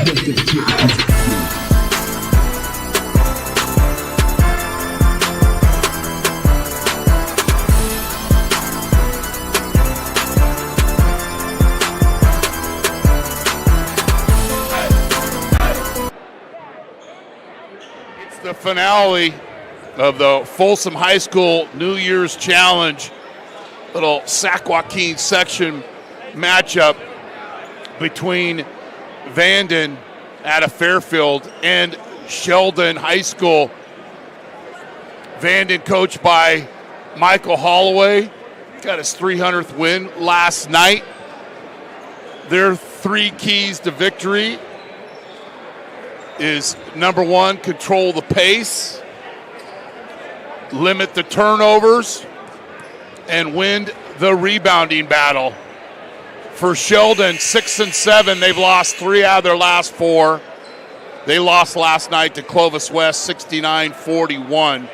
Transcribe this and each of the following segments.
The finale of the Folsom High School New Year's Challenge, little Sac Joaquin section matchup between Vanden out of Fairfield and Sheldon High School. Vanden, coached by Michael Holloway, got his 300th win last night. Their three keys to victory is number one, control the pace, limit the turnovers, and win the rebounding battle. For Sheldon, 6-7, they've lost 3 out of their last 4. They lost last night to Clovis West, 69-41.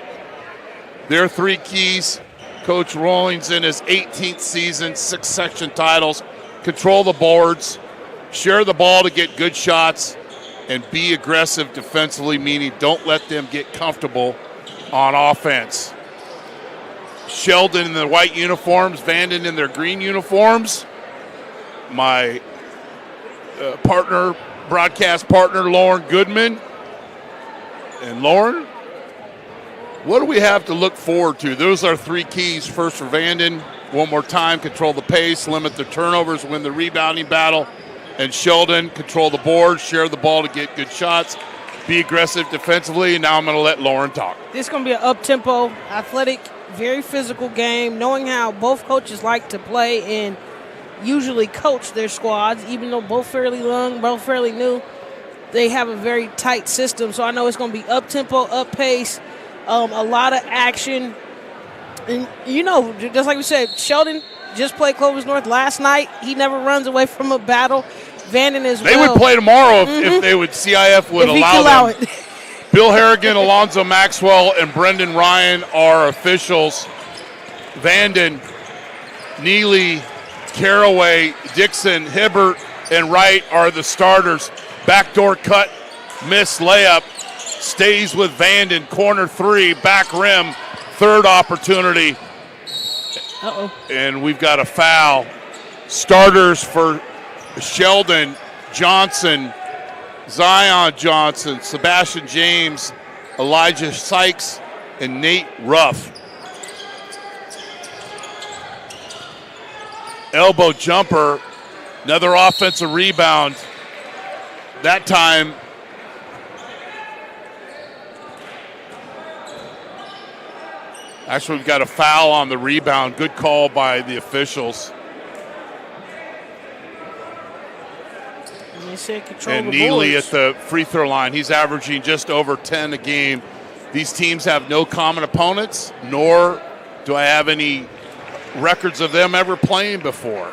Their three keys, Coach Rawlings in his 18th season, 6 section titles, control the boards, share the ball to get good shots, and be aggressive defensively, meaning don't let them get comfortable on offense. Sheldon in their white uniforms, Vanden in their green uniforms. My broadcast partner, Lauren Goodman. And Lauren, what do we have to look forward to? Those are three keys. First for Vanden, one more time, control the pace, limit the turnovers, win the rebounding battle. And Sheldon, control the board, share the ball to get good shots, be aggressive defensively. And now I'm going to let Lauren talk. This is going to be an up-tempo, athletic, very physical game, knowing how both coaches like to play and usually coach their squads, even though both fairly young, both fairly new. They have a very tight system, so I know it's going to be up-tempo, up-pace, a lot of action. And, just like we said, Sheldon just played Clovis North last night. He never runs away from a battle. Vanden as well. They would play tomorrow if they would. CIF would allow them. Bill Harrigan, Alonzo Maxwell, and Brendan Ryan are officials. Vanden, Neely, Caraway, Dixon, Hibbert, and Wright are the starters. Backdoor cut, missed layup, stays with Vanden. Corner 3, back rim, third opportunity. And we've got a foul. Starters for Sheldon, Johnson, Zion Johnson, Sebastian James, Elijah Sykes, and Nate Ruff. Elbow jumper, another offensive rebound. That time, actually, we've got a foul on the rebound. Good call by the officials. And Neely at the free throw line. He's averaging just over 10 a game. These teams have no common opponents, nor do I have any records of them ever playing before.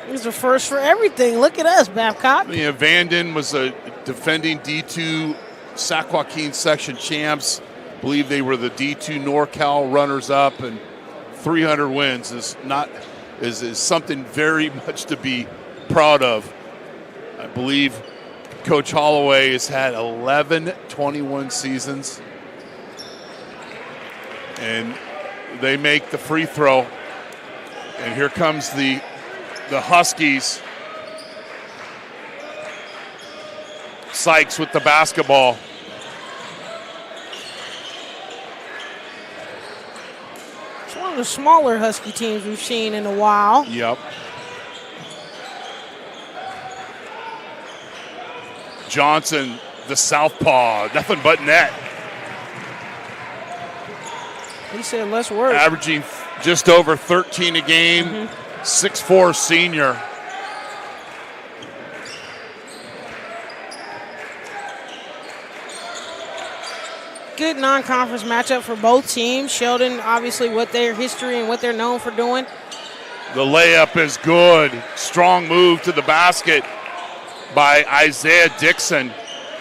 These are first for everything. Look at us, Babcock. Yeah, Vanden was a defending D2 Sac Joaquin section champs. I believe they were the D2 NorCal runners-up, and 300 wins is something very much to be proud of. I believe Coach Holloway has had 11 21 seasons, and they make the free throw, and here comes the Huskies. Sykes with the basketball. It's one of the smaller Husky teams we've seen in a while. Yep. Johnson, the southpaw, nothing but net. He said less work. Averaging just over 13 a game, 6'4" senior. Good non-conference matchup for both teams. Sheldon, obviously, what their history and what they're known for doing. The layup is good. Strong move to the basket by Isaiah Dixon,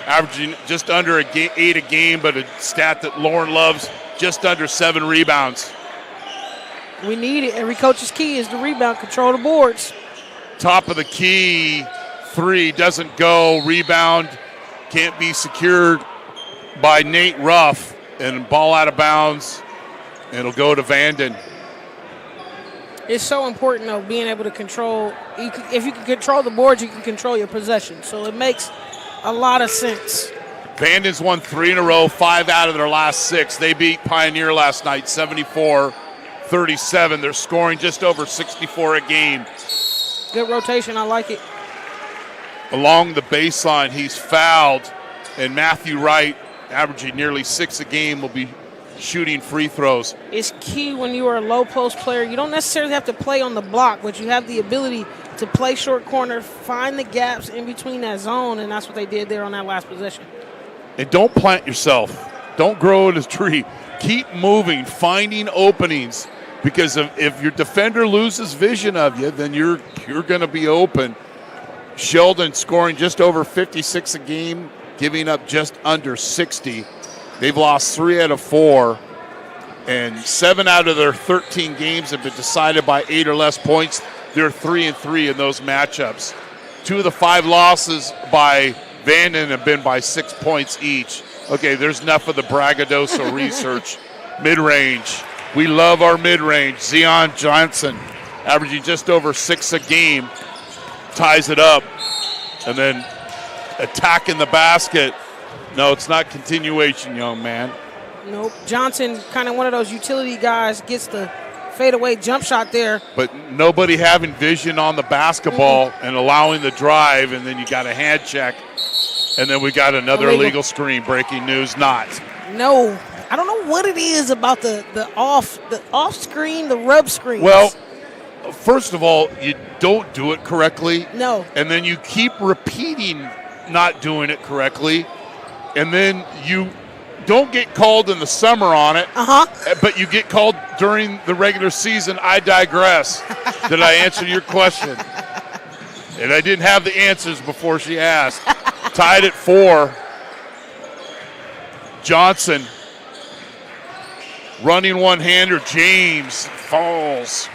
averaging just under 8 a game, but a stat that Lauren loves, just under 7 rebounds. We need it. Every coach's key is the rebound, control the boards. Top of the key three doesn't go. Rebound can't be secured by Nate Ruff, and ball out of bounds. It'll go to Vanden. It's so important, though, being able to control. If you can control the boards, you can control your possession. So it makes a lot of sense. Vanden's won 3 in a row, 5 out of their last 6. They beat Pioneer last night, 74-37. They're scoring just over 64 a game. Good rotation. I like it. Along the baseline, he's fouled, and Matthew Wright, averaging nearly 6 a game, will be shooting free throws. It's key when you are a low post player. You don't necessarily have to play on the block, but you have the ability to play short corner, find the gaps in between that zone, and that's what they did there on that last possession. And don't plant yourself. Don't grow in a tree. Keep moving, finding openings, because if your defender loses vision of you, then you're going to be open. Sheldon scoring just over 56 a game, giving up just under 60. They've lost 3 out of 4, and 7 out of their 13 games have been decided by 8 or less points. They're 3-3 in those matchups. 2 of the 5 losses by Vanden have been by 6 points each. Okay, there's enough of the braggadocio research. Mid-range. We love our mid-range. Zion Johnson averaging just over 6 a game. Ties it up. And then attacking the basket. No, it's not continuation, young man. Nope. Johnson, kind of one of those utility guys, gets the fadeaway jump shot there. But nobody having vision on the basketball and allowing the drive, and then you got a hand check. And then we got another illegal screen. Breaking news, not. No. I don't know what it is about the off screen, the rub screens. Well, first of all, you don't do it correctly. No. And then you keep repeating not doing it correctly. And then you don't get called in the summer on it. But you get called during the regular season. I digress. Did I answer your question? And I didn't have the answers before she asked. Tied at 4. Johnson running one-hander. James falls.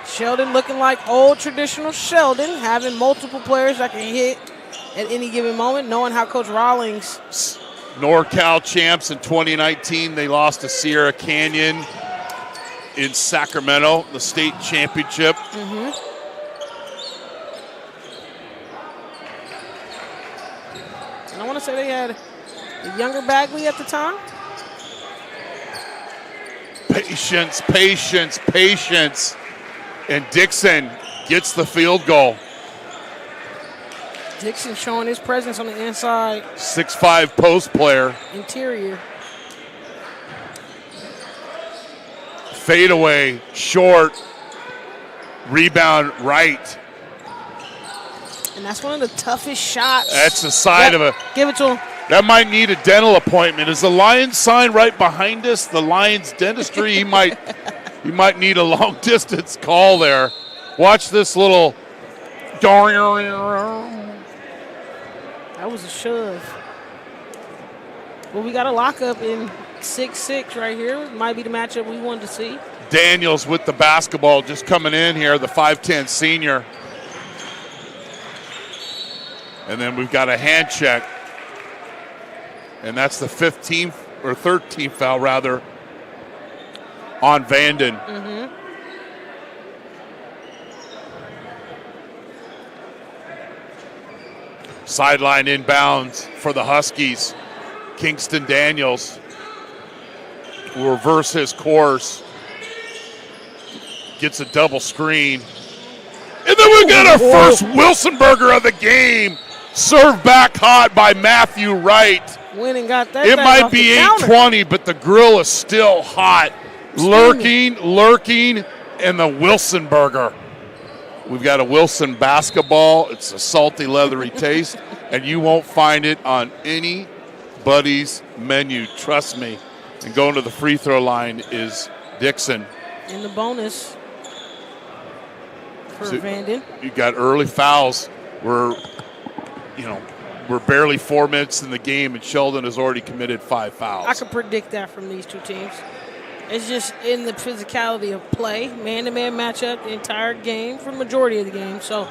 Sheldon looking like old traditional Sheldon, having multiple players that can hit at any given moment, knowing how Coach Rawlings. NorCal champs in 2019. They lost to Sierra Canyon in Sacramento, the state championship. And I want to say they had a younger Bagley at the time. Patience, patience, patience. And Dixon gets the field goal. Dixon showing his presence on the inside. 6'5" post player. Interior. Fadeaway, short. Rebound right. And that's one of the toughest shots. That's the side of a. Give it to him. That might need a dental appointment. Is the Lions sign right behind us? The Lions dentistry. He might need a long distance call there. Watch this little. That was a shove. Well, we got a lockup in 6-6 right here. Might be the matchup we wanted to see. Daniels with the basketball just coming in here, the 5'10" senior. And then we've got a hand check. And that's the 15th or 13th foul, rather, on Vanden. Sideline inbounds for the Huskies. Kingston Daniels will reverse his course. Gets a double screen. And then we got our first Wilsonburger of the game. Served back hot by Matthew Wright. Went and got that. It might be 8:20, but the grill is still hot. Lurking, and the Wilsonburger. We've got a Wilson basketball. It's a salty, leathery taste, and you won't find it on anybody's menu. Trust me. And going to the free throw line is Dixon. In the bonus for Vanden. You got early fouls. We're barely 4 minutes in the game, and Sheldon has already committed 5 fouls. I could predict that from these two teams. It's just in the physicality of play, man-to-man matchup the entire game for the majority of the game. So,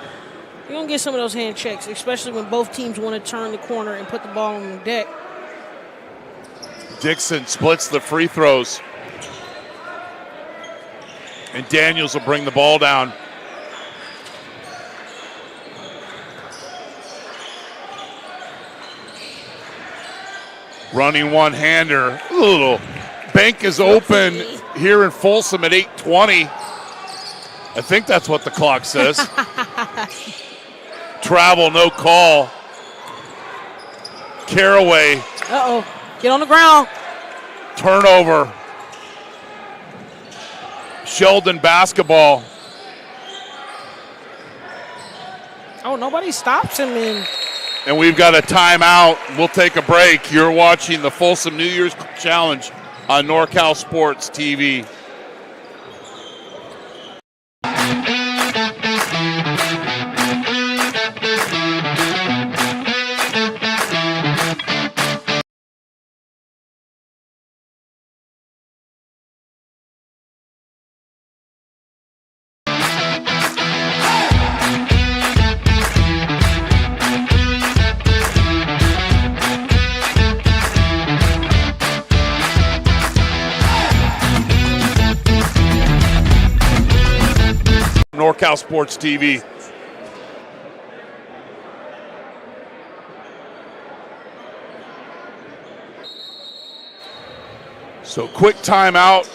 You're going to get some of those hand checks, especially when both teams want to turn the corner and put the ball on the deck. Dixon splits the free throws. And Daniels will bring the ball down. Running one-hander. Little bank is open here in Folsom at 8:20. I think that's what the clock says. Travel, no call. Caraway. Uh-oh. Get on the ground. Turnover. Sheldon basketball. Oh, nobody stops him in. And we've got a timeout. We'll take a break. You're watching the Folsom New Year's Challenge on NorCal Sports TV. NorCal Sports TV. So quick timeout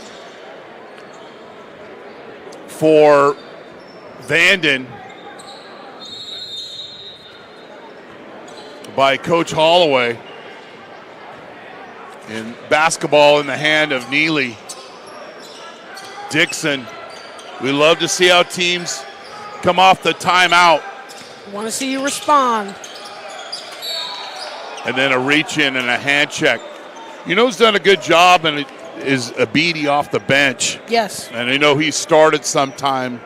for Vanden by Coach Holloway. And basketball in the hand of Neely. Dixon. We love to see how teams come off the timeout. Want to see you respond. And then a reach in and a hand check. You know who's done a good job and it is Abidi off the bench. Yes. And I know he started sometime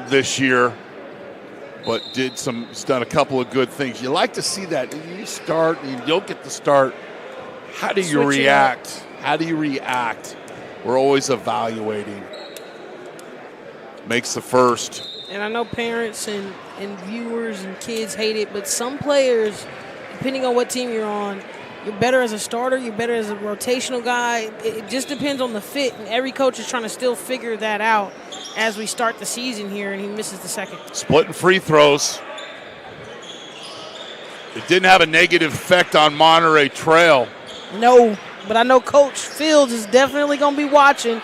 this year, but he's done a couple of good things. You like to see that. You start and you don't get the start. How do you react? How do you react? We're always evaluating. Makes the first. And I know parents and viewers and kids hate it, but some players, depending on what team you're on, you're better as a starter, you're better as a rotational guy. It just depends on the fit, and every coach is trying to still figure that out as we start the season here, and he misses the second. Splitting free throws. It didn't have a negative effect on Monterey Trail. No, but I know Coach Fields is definitely going to be watching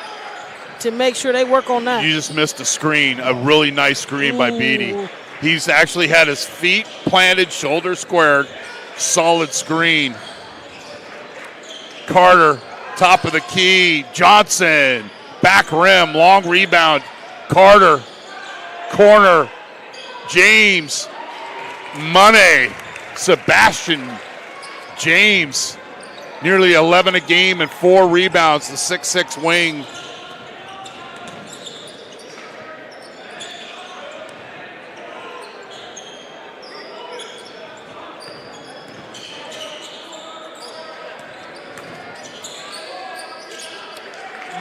to make sure they work on that. You just missed a screen, a really nice screen by Beatty. He's actually had his feet planted, shoulder squared, solid screen. Carter, top of the key. Johnson, back rim, long rebound. Carter, corner. James, Money, Sebastian James, nearly 11 a game and 4 rebounds, the 6'6" wing.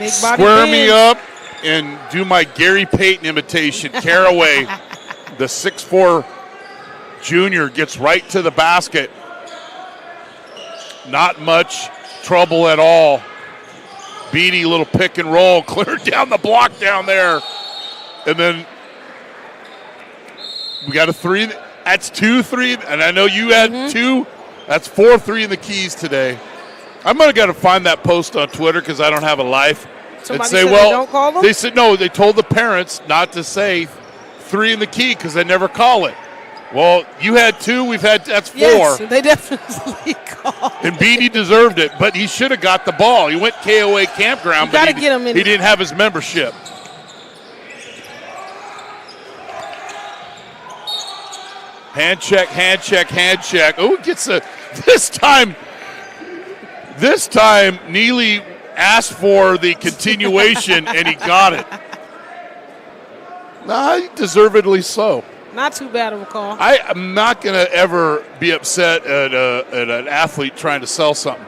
Square me up and do my Gary Payton imitation. Caraway, the 6'4" junior, gets right to the basket. Not much trouble at all. Beatty, little pick and roll, cleared down the block down there. And then we got a 3. That's 2 3. And I know you had 2. That's 4 3 in the keys today. I'm going to got to find that post on Twitter because I don't have a life. Somebody and say, said well, they don't call them? They said, no, they told the parents not to say 3 in the key because they never call it. Well, you had 2, that's 4. Yes, they definitely called. And Beatty deserved it, but he should have got the ball. He went KOA campground, but get him in. He didn't have his membership. Hand check, hand check, hand check. Oh, it gets this time, Neely asked for the continuation, and he got it. Deservedly so. Not too bad of a call. I am not going to ever be upset at an athlete trying to sell something.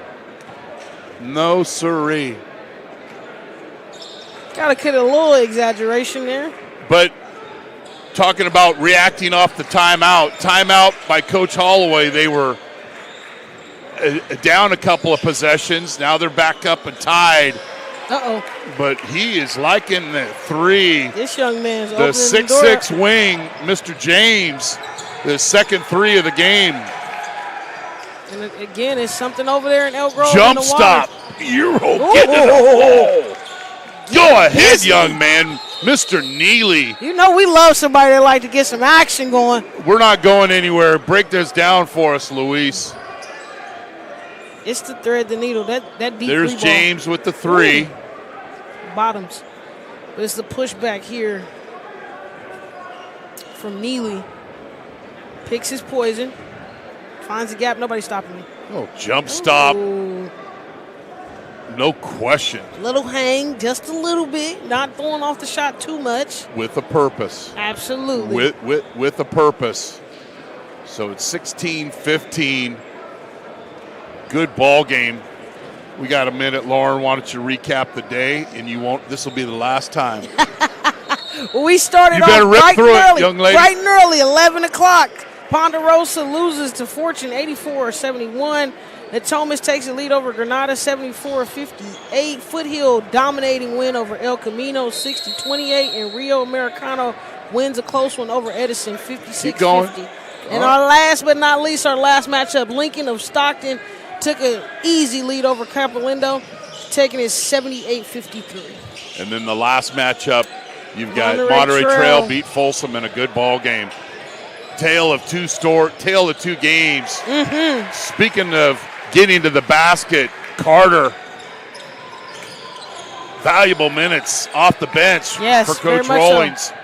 No siree. Got to get a little exaggeration there. But talking about reacting off the timeout. Timeout by Coach Holloway. They were down a couple of possessions. Now they're back up and tied. Uh-oh. But he is liking the three. This young man's the opening the door. 6'6" wing, Mr. James, the second three of the game. And again, it's something over there in Elk Grove. Jump in the stop. water. Euro, get in the hole. Go ahead, young man. Mr. Neely. You know we love somebody that like to get some action going. We're not going anywhere. Break this down for us, Luis. It's to thread the needle. That deep There's three James with the three. Ooh. Bottoms. But it's the pushback here from Neely. Picks his poison. Finds a gap. Nobody's stopping me. Oh, jump stop. Ooh. No question. Little hang, just a little bit. Not throwing off the shot too much. With a purpose. Absolutely. With a purpose. So it's 16-15. Good ball game. We got a minute, Lauren. Why don't you recap the day? And you won't. This will be the last time. Well, we started you better off rip bright through and early, it, young lady. bright and early, 11 o'clock. Ponderosa loses to Fortune 84-71. Natomas takes the lead over Granada 74-58. Foothill dominating win over El Camino 60-28. And Rio Americano wins a close one over Edison 56-50. And our last but not least, our last matchup, Lincoln of Stockton took an easy lead over Capolindo, taking it 78-53. And then the last matchup, you've got Monterey Trail beat Folsom in a good ball game. Tale of two games. Mm-hmm. Speaking of getting to the basket, Carter, valuable minutes off the bench for Coach Rawlings. So.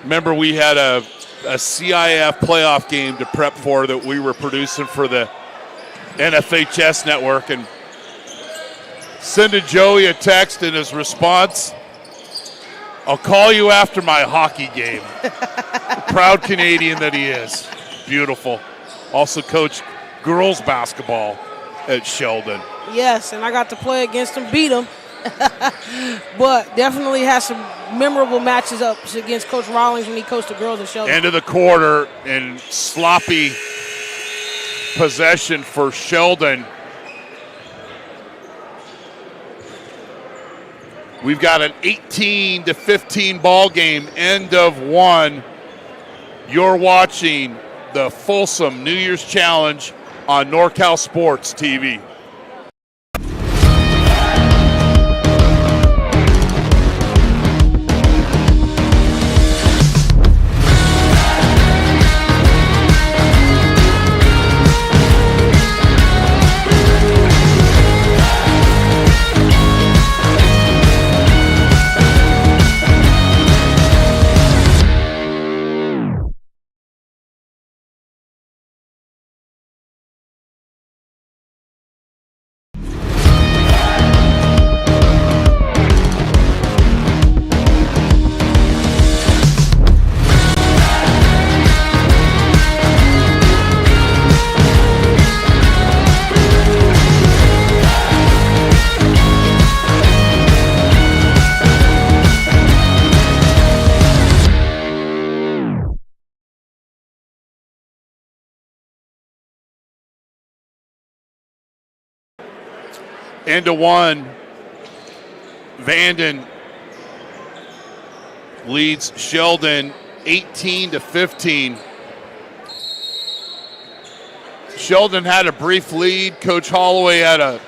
Remember, we had a CIF playoff game to prep for that we were producing for the NFHS network, and sending Joey a text in his response, "I'll call you after my hockey game." Proud Canadian that he is. Beautiful. Also coached girls basketball at Sheldon. Yes, and I got to play against him, beat him. But definitely has some memorable matches up against Coach Rawlings when he coached the girls at Sheldon. End of the quarter and sloppy possession for Sheldon. We've got an 18-15 ball game, end of one. You're watching the Folsom New Year's Challenge on NorCal Sports TV. End of one. Vanden leads Sheldon 18-15. Sheldon had a brief lead. Coach Holloway had a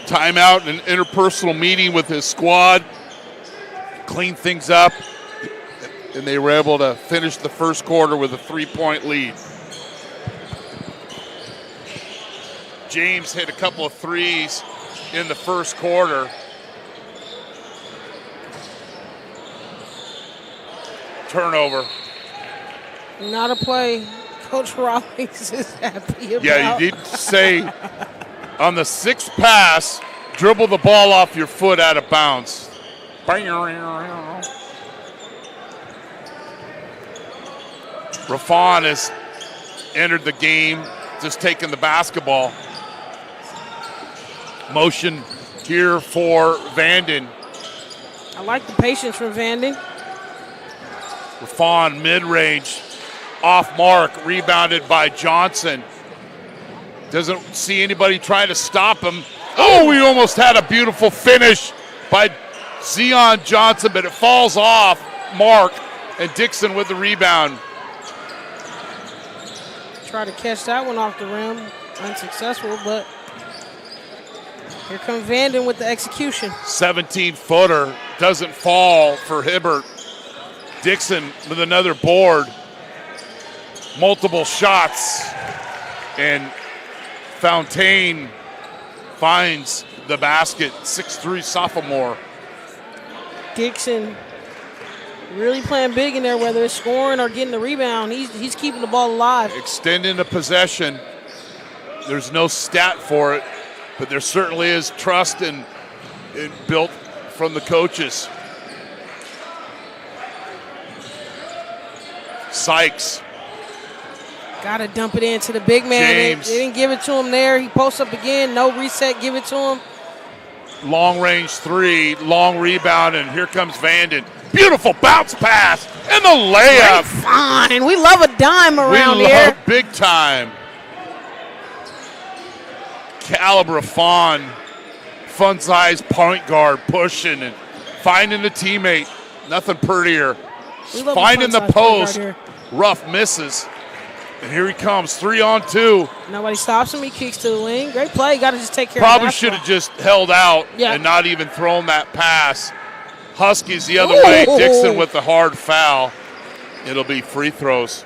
timeout and an interpersonal meeting with his squad, clean things up, and they were able to finish the first quarter with a 3-point lead. James hit a couple of threes in the first quarter. Turnover. Not a play Coach Rawlings is happy about. Yeah, you did say on the sixth pass, dribble the ball off your foot out of bounds. Rafon has entered the game, just taking the basketball. Motion here for Vanden. I like the patience from Vanden. Raffon mid-range, off mark, rebounded by Johnson. Doesn't see anybody trying to stop him. Oh, we almost had a beautiful finish by Zion Johnson, but it falls off mark, and Dixon with the rebound. Try to catch that one off the rim. Unsuccessful, but here comes Vanden with the execution. 17-footer doesn't fall for Hibbert. Dixon with another board. Multiple shots. And Fontaine finds the basket. 6'3" sophomore. Dixon really playing big in there, whether it's scoring or getting the rebound. He's keeping the ball alive. Extending the possession. There's no stat for it, but there certainly is trust and built from the coaches. Sykes. Got to dump it into the big man. James. They didn't give it to him there. He posts up again. No reset. Give it to him. Long range three, long rebound, and here comes Vanden. Beautiful bounce pass and the layup. Fine. We love a dime around we here. Love big time. Caliber Raffon, fun-sized point guard, pushing and finding the teammate. Nothing prettier. Finding the post. Rough misses. And here he comes, 3-on-2. Nobody stops him. He kicks to the wing. Great play. Got to just take care Probably of that. should have just held out and not even thrown that pass. Huskies the other way. Dixon with the hard foul. It'll be free throws.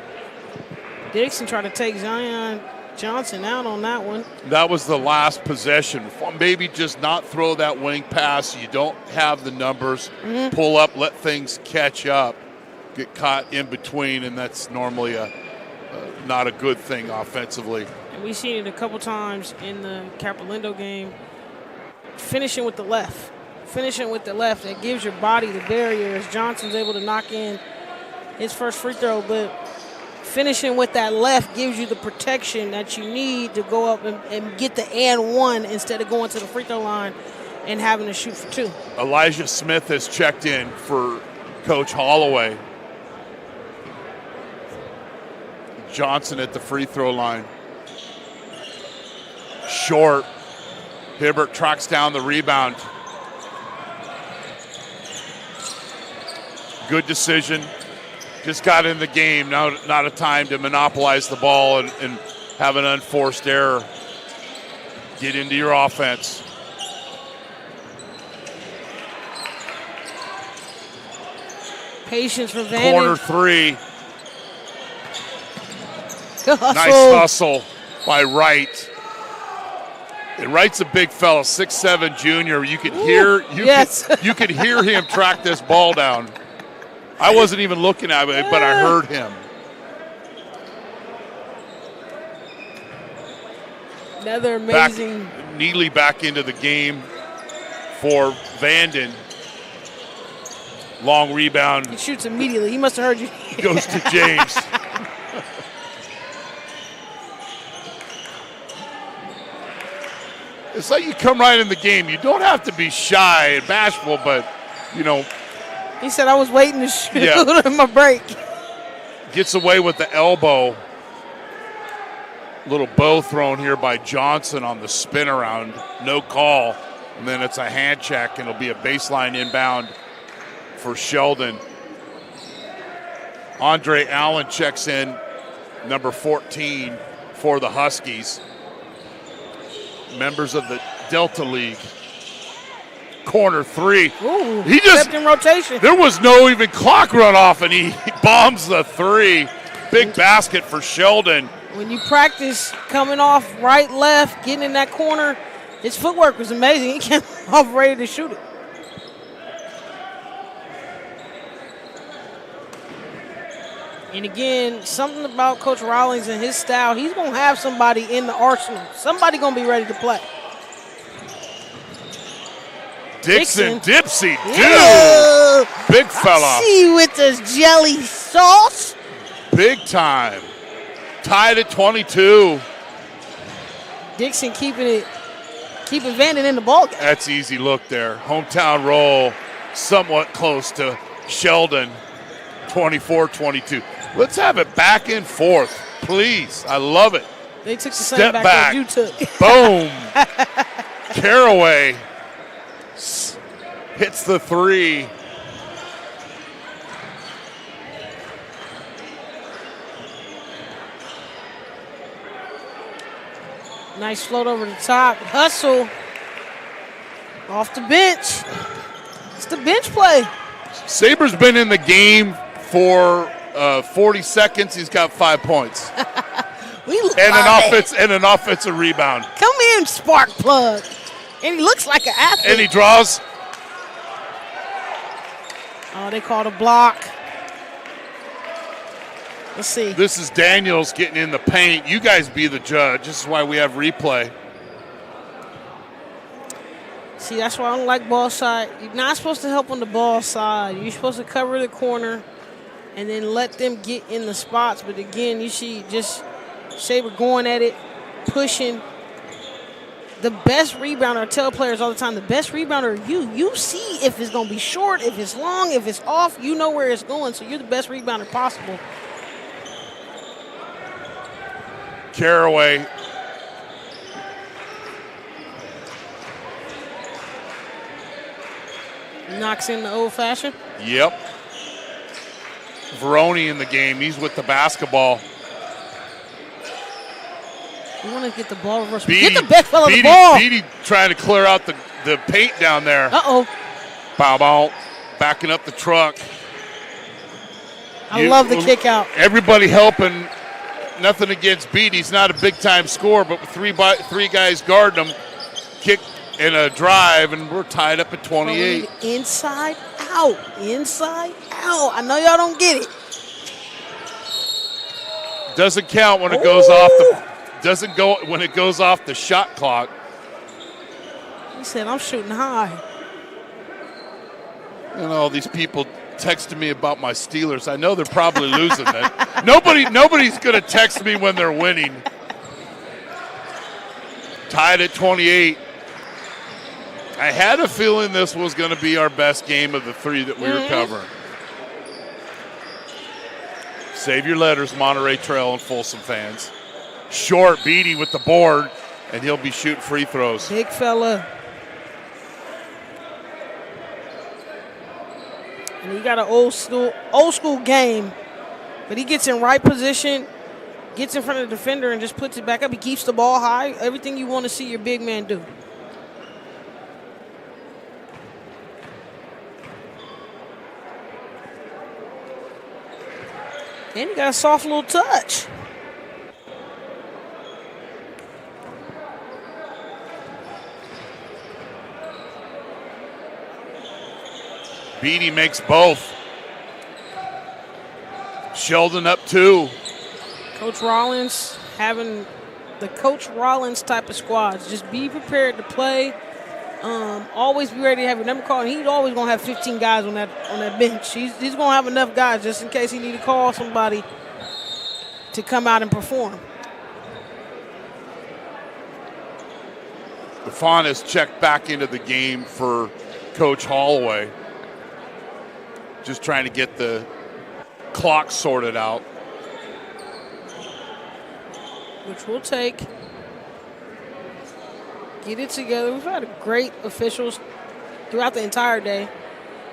Dixon tried to take Zion Johnson out on that one. That was the last possession. Maybe just not throw that wing pass. You don't have the numbers. Pull up, let things catch up. Get caught in between, and that's normally not a good thing offensively. And we've seen it a couple times in the Capolindo game. Finishing with the left. That gives your body the barrier as Johnson's able to knock in his first free throw, but finishing with that left gives you the protection that you need to go up and get the and one instead of going to the free throw line and having to shoot for two. Elijah Smith has checked in for Coach Holloway. Johnson at the free throw line. Short. Hibbert tracks down the rebound. Good decision. Just got in the game. Now not a time to monopolize the ball and have an unforced error. Get into your offense. Patience for Vanden. Corner three. Hustle. Nice hustle by Wright. And Wright's a big fella, 6'7" junior. You could hear you could hear him track this ball down. I wasn't even looking at it, but I heard him. Another amazing. Neely back into the game for Vanden. Long rebound. He shoots immediately. He must have heard you. Goes to James. It's like you come right in the game. You don't have to be shy and bashful, but, you know. He said, I was waiting to shoot in my break. Gets away with the elbow. Little bow thrown here by Johnson on the spin around. No call. And then it's a hand check, and it'll be a baseline inbound for Sheldon. Andre Allen checks in, number 14 for the Huskies. Members of the Delta League. Corner three. Ooh, he just in rotation. There was no even clock run off, and he bombs the three. Big basket for Sheldon. When you practice coming off right, left, getting in that corner, his footwork was amazing. He came off ready to shoot it. And again, something about Coach Rawlings and his style, he's going to have somebody in the arsenal. Somebody going to be ready to play. Dixon, Dipsy, dude. Big fella. See with this jelly sauce. Big time. Tied at 22. Dixon keeping Vanden in the ball game. That's easy look there. Hometown roll. somewhat close to Sheldon, 24-22. Let's have it back and forth, please. I love it. They took the Step same back back. as you took. Boom. Caraway hits the three. Nice float over the top. Hustle. Off the bench. It's the bench play. Saber's been in the game for 40 seconds. He's got 5 points. And an offensive rebound. Come in, spark plug. And he looks like an athlete. And he draws. Oh, they called a block. Let's see. This is Daniels getting in the paint. You guys be the judge. This is why we have replay. See, that's why I don't like ball side. You're not supposed to help on the ball side. You're supposed to cover the corner and then let them get in the spots. But again, you see just Saber going at it, pushing. The best rebounder, I tell players all the time, the best rebounder are you. You see if it's going to be short, if it's long, if it's off. You know where it's going, so you're the best rebounder possible. Caraway. Knocks in the old-fashioned. Yep. Veroni in the game. He's with the basketball. You want to get the ball reverse. Beatty, Get the big fella the ball. Beatty trying to clear out the paint down there. Uh-oh. Bow. Backing up the truck. I love the kick out. Everybody helping. Nothing against Beatty. He's not a big-time scorer, but with three guys guarding him, kick and a drive, and we're tied up at 28. Inside out. Inside out. I know y'all don't get it. Doesn't count when it goes off when it goes off the shot clock. He said, I'm shooting high. You know, these people texting me about my Steelers. I know they're probably losing that. Nobody's going to text me when they're winning. Tied at 28. I had a feeling this was going to be our best game of the three that we were covering. Save your letters, Monterey Trail and Folsom fans. Short, Beatty with the board, and he'll be shooting free throws. Big fella. And he got an old school game, but he gets in right position, gets in front of the defender, and just puts it back up. He keeps the ball high. Everything you want to see your big man do. And he got a soft little touch. Beatty makes both. Sheldon up 2. Coach Rollins having the Coach Rollins type of squads. Just be prepared to play. Always be ready to have your number called. And he's always going to have 15 guys on that bench. He's going to have enough guys just in case he need to call somebody to come out and perform. Fawn has checked back into the game for Coach Holloway. Just trying to get the clock sorted out. Which we'll take. Get it together. We've had great officials throughout the entire day.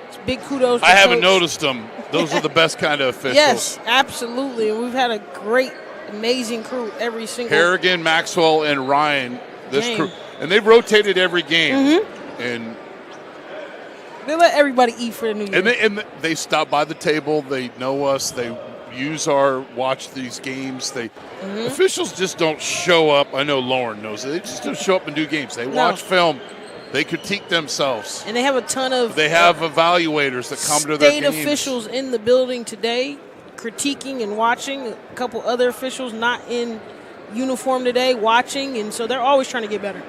It's big kudos to I haven't Coach. noticed them. Those are the best kind of officials. Yes, absolutely. And we've had a great, amazing crew every single Harrigan, Maxwell, and Ryan, this game. crew. And they've rotated every game. And they let everybody eat for the new year. And they stop by the table. They know us. They watch these games. Officials just don't show up. I know Lauren knows it. They just don't show up and do games. They watch film. They critique themselves. And they have a ton of They have evaluators that come to their games. state officials in the building today critiquing and watching. A couple other officials not in uniform today watching. And so they're always trying to get better.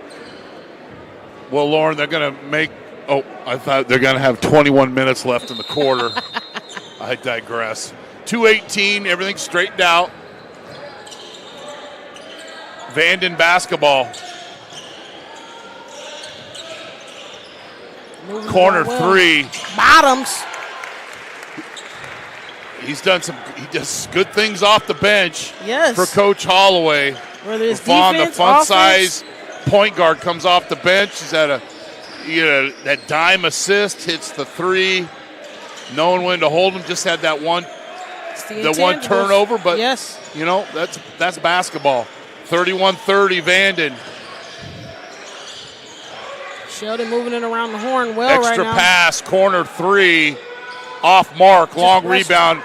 Well, Lauren, they're going to make – I thought they're going to have 21 minutes left in the quarter. I digress. 2:18, everything straightened out. Vanden basketball. Moving Corner well. three. Bottoms. He does good things off the bench. Yes. For Coach Holloway. Whether it's Vanden, defense, the fun offense. size point guard, comes off the bench. He's had that dime assist, hits the three. Knowing when to hold him. Just had that one turnover, but yes. That's basketball. 31-30 Vanden. Sheldon moving it around the horn well right Extra now. pass, corner three, off mark, long rebound.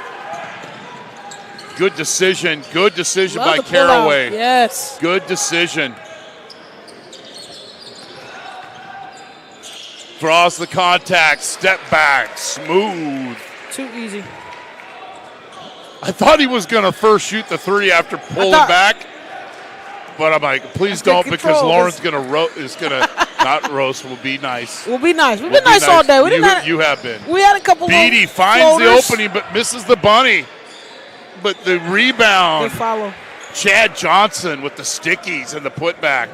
Good decision by Caraway. Yes. Good decision. Draws the contact, step back, smooth. Too easy. I thought he was going to first shoot the three after pulling back. But I'm like, please don't, because Lauren's is going to not roast. Will be nice. We'll be nice. We've been nice all day. You have been. We had a couple. Beatty finds the opening, but misses the bunny. But the rebound. They follow. Chad Johnson with the stickies and the putback.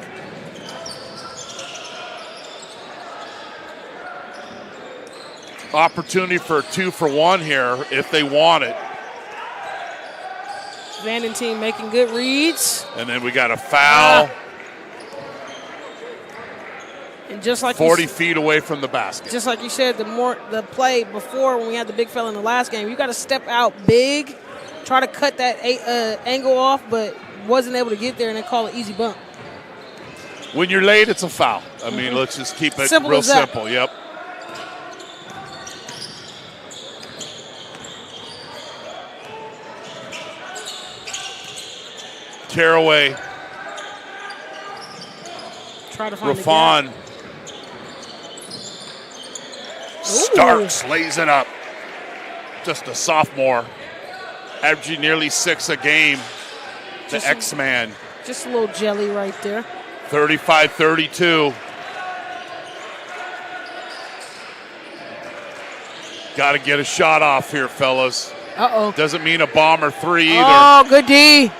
Opportunity for a 2-for-1 here if they want it. Vanden team making good reads. And then we got a foul. And just like 40 feet away from the basket. Just like you said, the play before when we had the big fella in the last game, you got to step out big, try to cut that angle off, but wasn't able to get there, and they call it easy bump. When you're late, it's a foul. I mean, let's just keep it Simple real as that. simple. Yep. Caraway. Try to find Raffon. Starks lays it up. Just a sophomore. Averaging nearly 6 a game. The X-Man. Just a little jelly right there. 35-32. Got to get a shot off here, fellas. Uh-oh. Doesn't mean a bomb or three either. Oh, good D.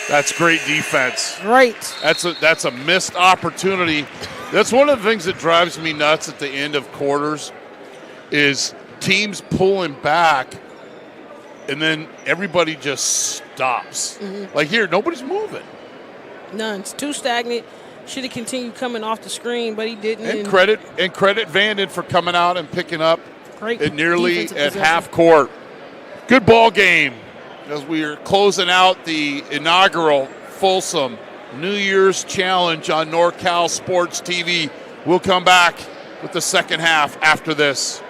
That's great defense. Great. That's a missed opportunity. That's one of the things that drives me nuts at the end of quarters is teams pulling back and then everybody just stops. Mm-hmm. Like here, nobody's moving. None. It's too stagnant. Should have continued coming off the screen, but he didn't. And credit Vanden for coming out and picking up great nearly at half court. Good ball game as we are closing out the inaugural Folsom New Year's Challenge on NorCal Sports TV. We'll come back with the second half after this.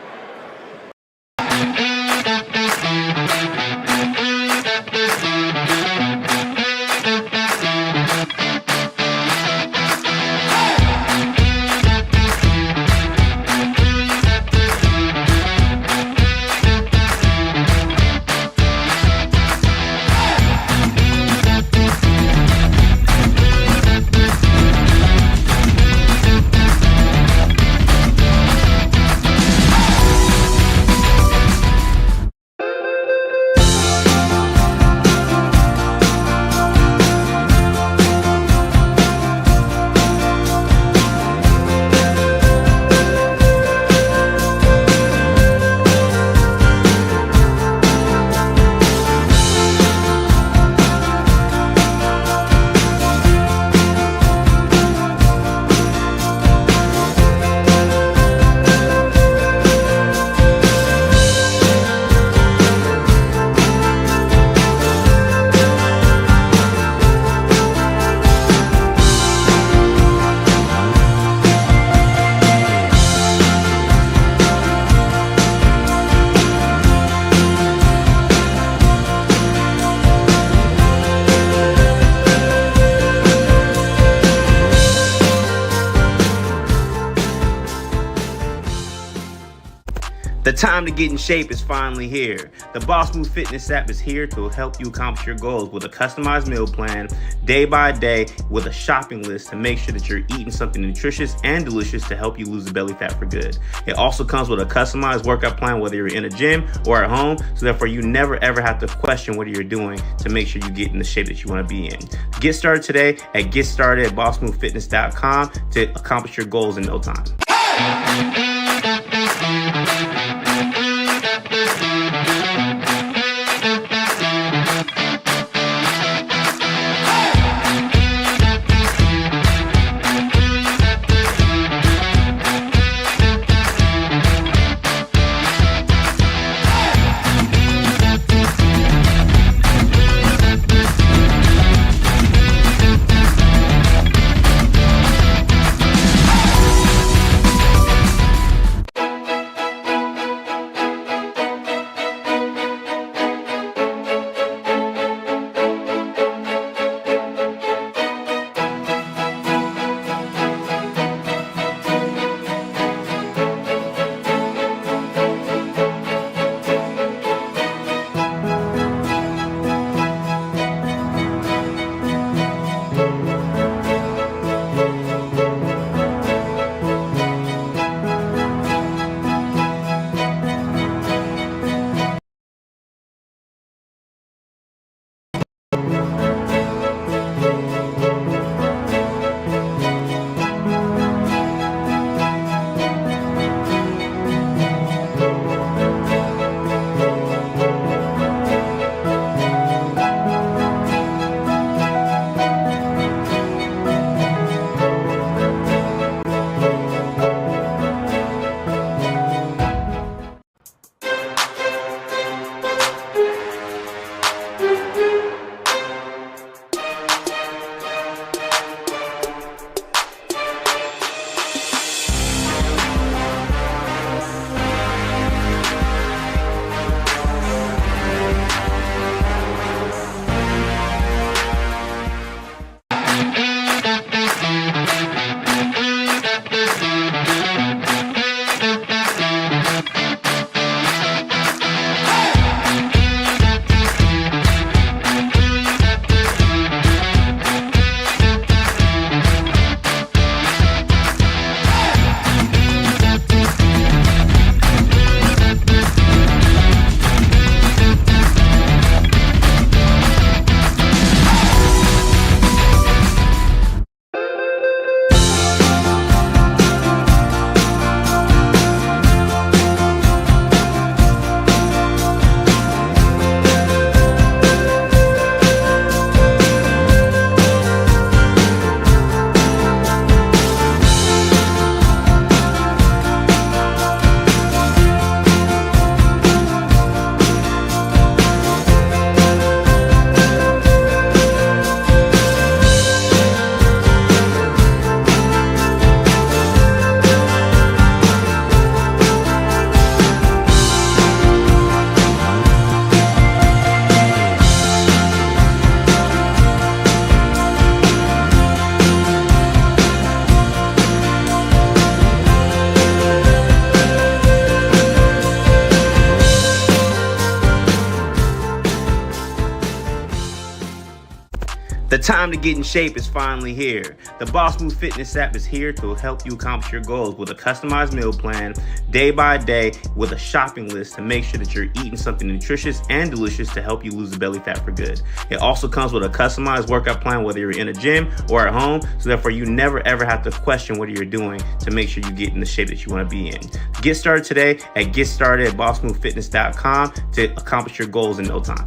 The time to get in shape is finally here. The Boss Move Fitness app is here to help you accomplish your goals with a customized meal plan, day by day, with a shopping list to make sure that you're eating something nutritious and delicious to help you lose the belly fat for good. It also comes with a customized workout plan, whether you're in a gym or at home, so therefore you never ever have to question what you're doing to make sure you get in the shape that you want to be in. Get started today at GetStartedAtBossMoveFitness.com to accomplish your goals in no time. The time to get in shape is finally here. The Boss Move Fitness app is here to help you accomplish your goals with a customized meal plan, day by day, with a shopping list to make sure that you're eating something nutritious and delicious to help you lose the belly fat for good. It also comes with a customized workout plan, whether you're in a gym or at home, so therefore you never ever have to question what you're doing to make sure you get in the shape that you want to be in. Get started today at GetStartedAtBossMoveFitness.com to accomplish your goals in no time.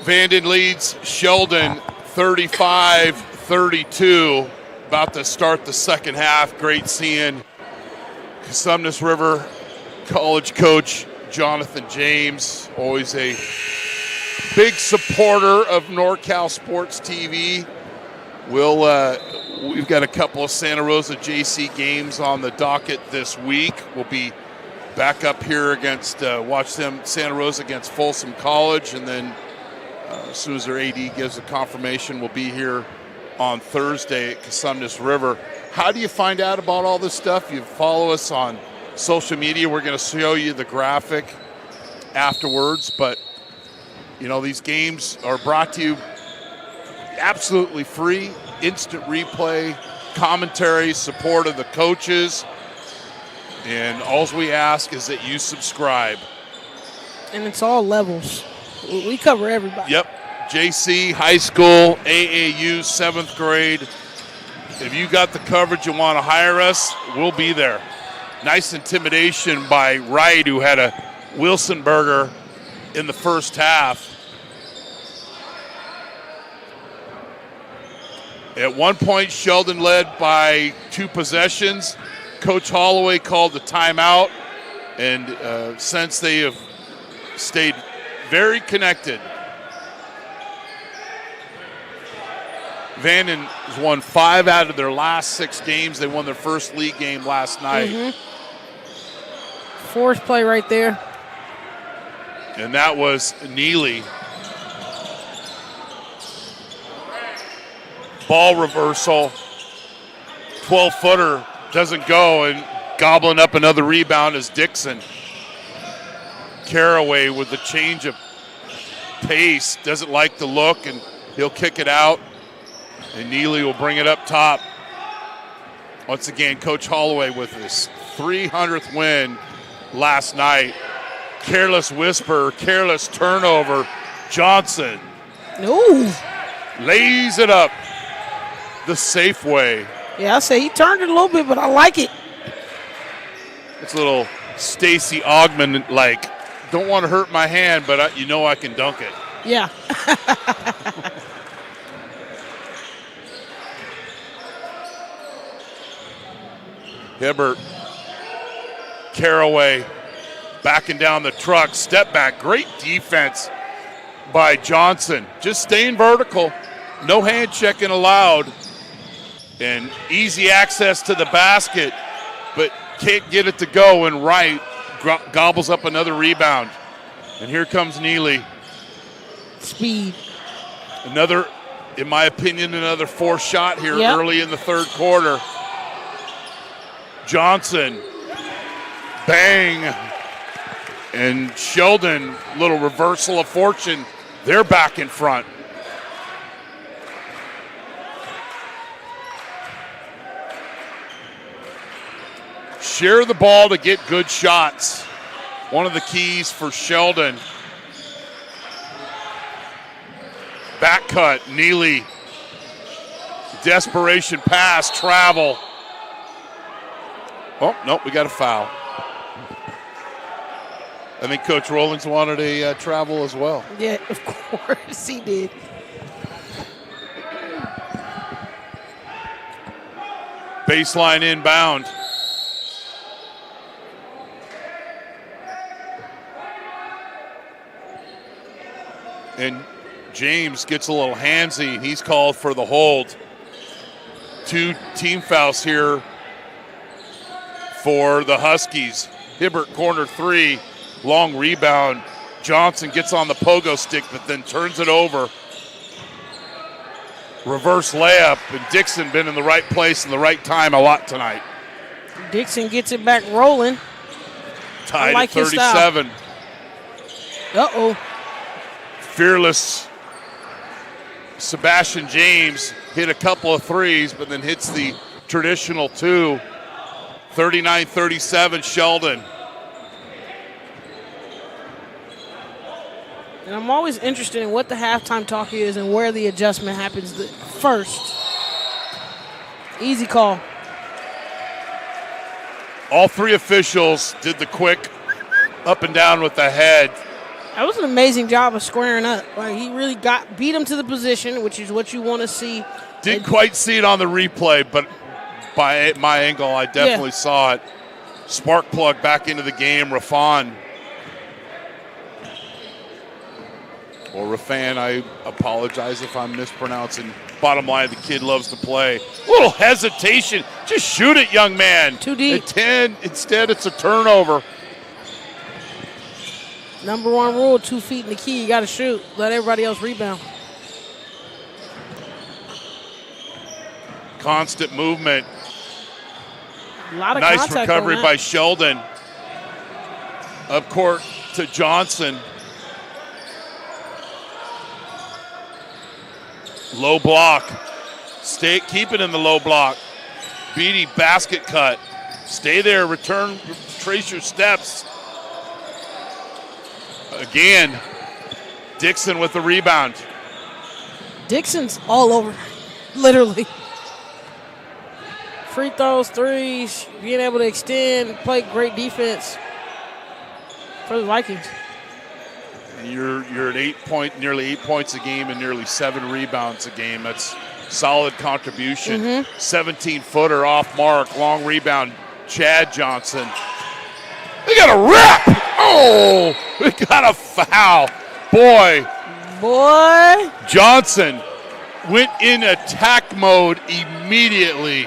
Vanden leads Sheldon 35-32. About to start the second half. Great seeing Cosumnes River College coach Jonathan James, always a big supporter of NorCal Sports TV. We've got a couple of Santa Rosa JC games on the docket this week. We'll be back up here against watch them Santa Rosa against Folsom College, and then as soon as their AD gives a confirmation, we'll be here on Thursday at Cosumnes River. How do you find out about all this stuff? You follow us on social media. We're going to show you the graphic afterwards, but these games are brought to you absolutely free, instant replay, commentary, support of the coaches, and all we ask is that you subscribe. And it's all levels. We cover everybody. Yep. JC, high school, AAU, 7th grade. If you got the coverage and want to hire us, we'll be there. Nice intimidation by Wright, who had a Wilson burger in the first half. At one point, Sheldon led by 2 possessions. Coach Holloway called the timeout, and since they have stayed very connected. Vanden has won 5 out of their last 6 games. They won their first league game last night. Force play right there. And that was Neely. Ball reversal. 12-footer doesn't go, and gobbling up another rebound is Dixon. Caraway with the change of pace. Doesn't like the look, and he'll kick it out. And Neely will bring it up top. Once again, Coach Holloway with his 300th win last night. Careless whisper, careless turnover. Johnson lays it up the safe way. Yeah, I say he turned it a little bit, but I like it. It's a little Stacey Augman like, don't want to hurt my hand, but I can dunk it. Yeah. Hibbert, Caraway, backing down the truck, step back. Great defense by Johnson. Just staying vertical, no hand checking allowed, and easy access to the basket, but can't get it to go, and Wright gobbles up another rebound. And here comes Neely. Speed. Another, in my opinion, another forced shot here early in the third quarter. Johnson, bang, and Sheldon, little reversal of fortune. They're back in front. Share the ball to get good shots. One of the keys for Sheldon. Back cut, Neely. Desperation pass, travel. Oh, nope, we got a foul. I think Coach Rollins wanted a travel as well. Yeah, of course he did. Baseline inbound. And James gets a little handsy. He's called for the hold. 2 team fouls here for the Huskies. Hibbert corner 3, long rebound. Johnson gets on the pogo stick, but then turns it over. Reverse layup, and Dixon been in the right place in the right time a lot tonight. Dixon gets it back rolling. Tied like at 37. Uh-oh. Fearless Sebastian James hit a couple of threes, but then hits the traditional 2. 39-37, Sheldon. And I'm always interested in what the halftime talk is and where the adjustment happens first. Easy call. All 3 officials did the quick up and down with the head. That was an amazing job of squaring up. Like, he really beat him to the position, which is what you want to see. Didn't quite see it on the replay, but by my angle, I definitely saw it. Spark plug back into the game, Rafan. Or Rafan, I apologize if I'm mispronouncing. Bottom line, the kid loves to play. A little hesitation. Just shoot it, young man. Too deep. At 10, instead it's a turnover. Number one rule, 2 feet in the key. You got to shoot. Let everybody else rebound. Constant movement. A lot of nice contact recovery on by Sheldon. Up court to Johnson. Low block. Keep it in the low block. Beatty basket cut. Stay there. Return. Trace your steps. Again, Dixon with the rebound. Dixon's all over, literally. Free throws, threes, being able to extend, play great defense for the Vikings. You're at nearly 8 points a game and nearly 7 rebounds a game. That's solid contribution. 17-footer off mark, long rebound, Chad Johnson. They got a rip! Oh, we got a foul. Boy. Johnson went in attack mode immediately.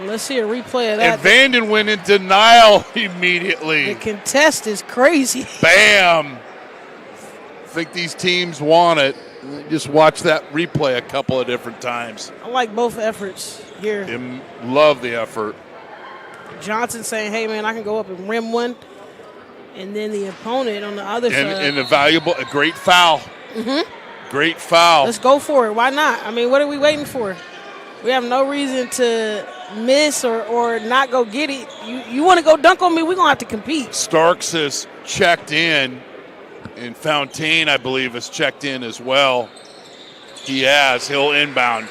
Let's see a replay of that. And Vanden went in denial immediately. The contest is crazy. Bam. I think these teams want it. Just watch that replay a couple of different times. I like both efforts here. Love the effort. Johnson saying, hey, man, I can go up and rim one. And then the opponent on the other side. And a great foul. Great foul. Let's go for it. Why not? I mean, what are we waiting for? We have no reason to miss or not go get it. You want to go dunk on me, we're going to have to compete. Starks has checked in, and Fontaine, I believe, has checked in as well. He has. He'll inbound.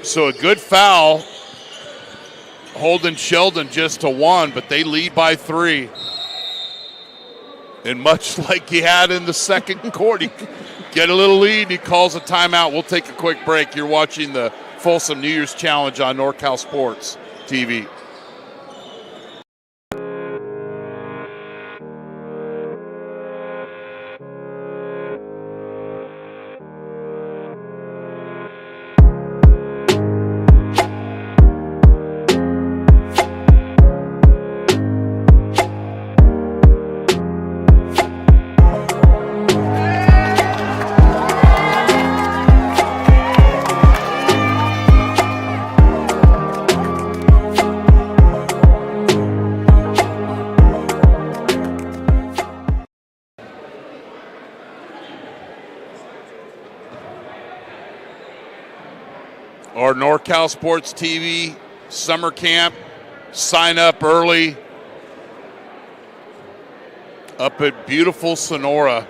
So a good foul. Holding Sheldon just to 1, but they lead by 3. And much like he had in the second quarter, he get a little lead, he calls a timeout. We'll take a quick break. You're watching the Folsom New Year's Challenge on NorCal Sports TV. Our NorCal Sports TV summer camp. Sign up early up at beautiful Sonora.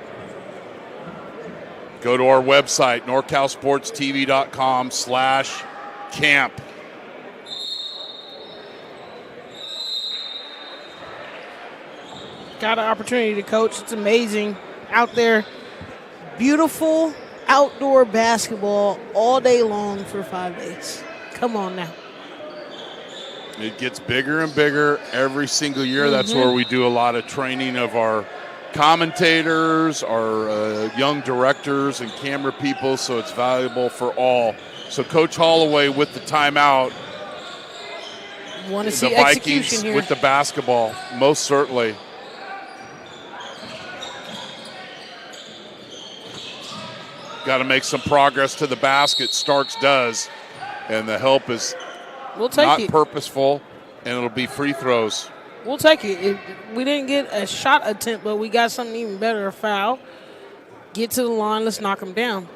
Go to our website, norcalsportstv.com/camp. Got an opportunity to coach. It's amazing out there. Beautiful outdoor basketball all day long for 5 days. Come on now. It gets bigger and bigger every single year. That's where we do a lot of training of our commentators, our young directors and camera people, so it's valuable for all. So Coach Holloway with the timeout. Want to see the execution Vikings here. with the basketball, most certainly. Got to make some progress to the basket. Starks does, and the help is We'll take not it. purposeful, and it'll be free throws. We'll take it. We didn't get a shot attempt, but we got something even better, a foul. Get to the line. Let's knock them down.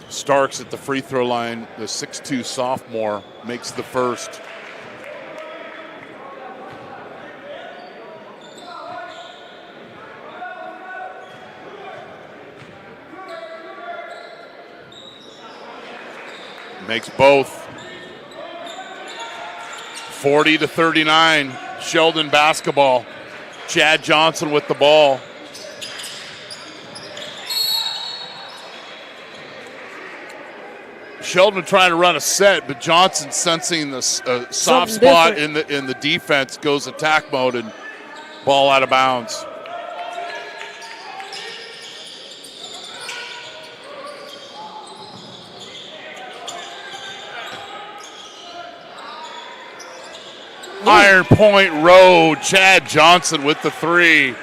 Starks at the free throw line, the 6'2 sophomore, makes the first. Makes both. 40-39, Sheldon basketball. Chad Johnson with the ball. Sheldon trying to run a set, but Johnson sensing the soft spot in the defense goes attack mode and ball out of bounds. Iron Point Road, Chad Johnson with the three.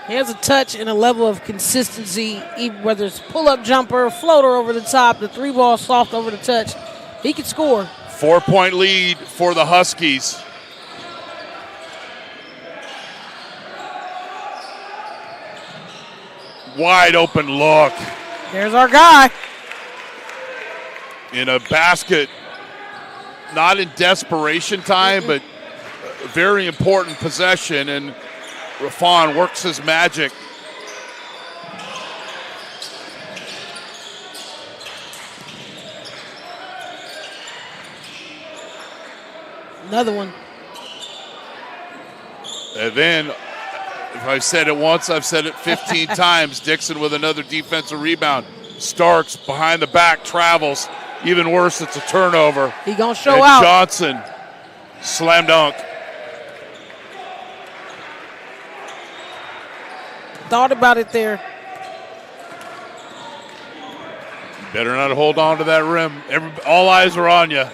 He has a touch and a level of consistency, even whether it's pull-up jumper, floater over the top, the three ball soft over the touch. He can score. 4-point lead for the Huskies. Wide open look. There's our guy. In a basket, not in desperation time, but a very important possession, and Rafon works his magic. Another one. And then, if I've said it once, I've said it 15 times. Dixon with another defensive rebound. Starks behind the back, travels. Even worse, it's a turnover. He gonna show and out. Johnson, slam dunk. Thought about it there. Better not hold on to that rim. All eyes are on you.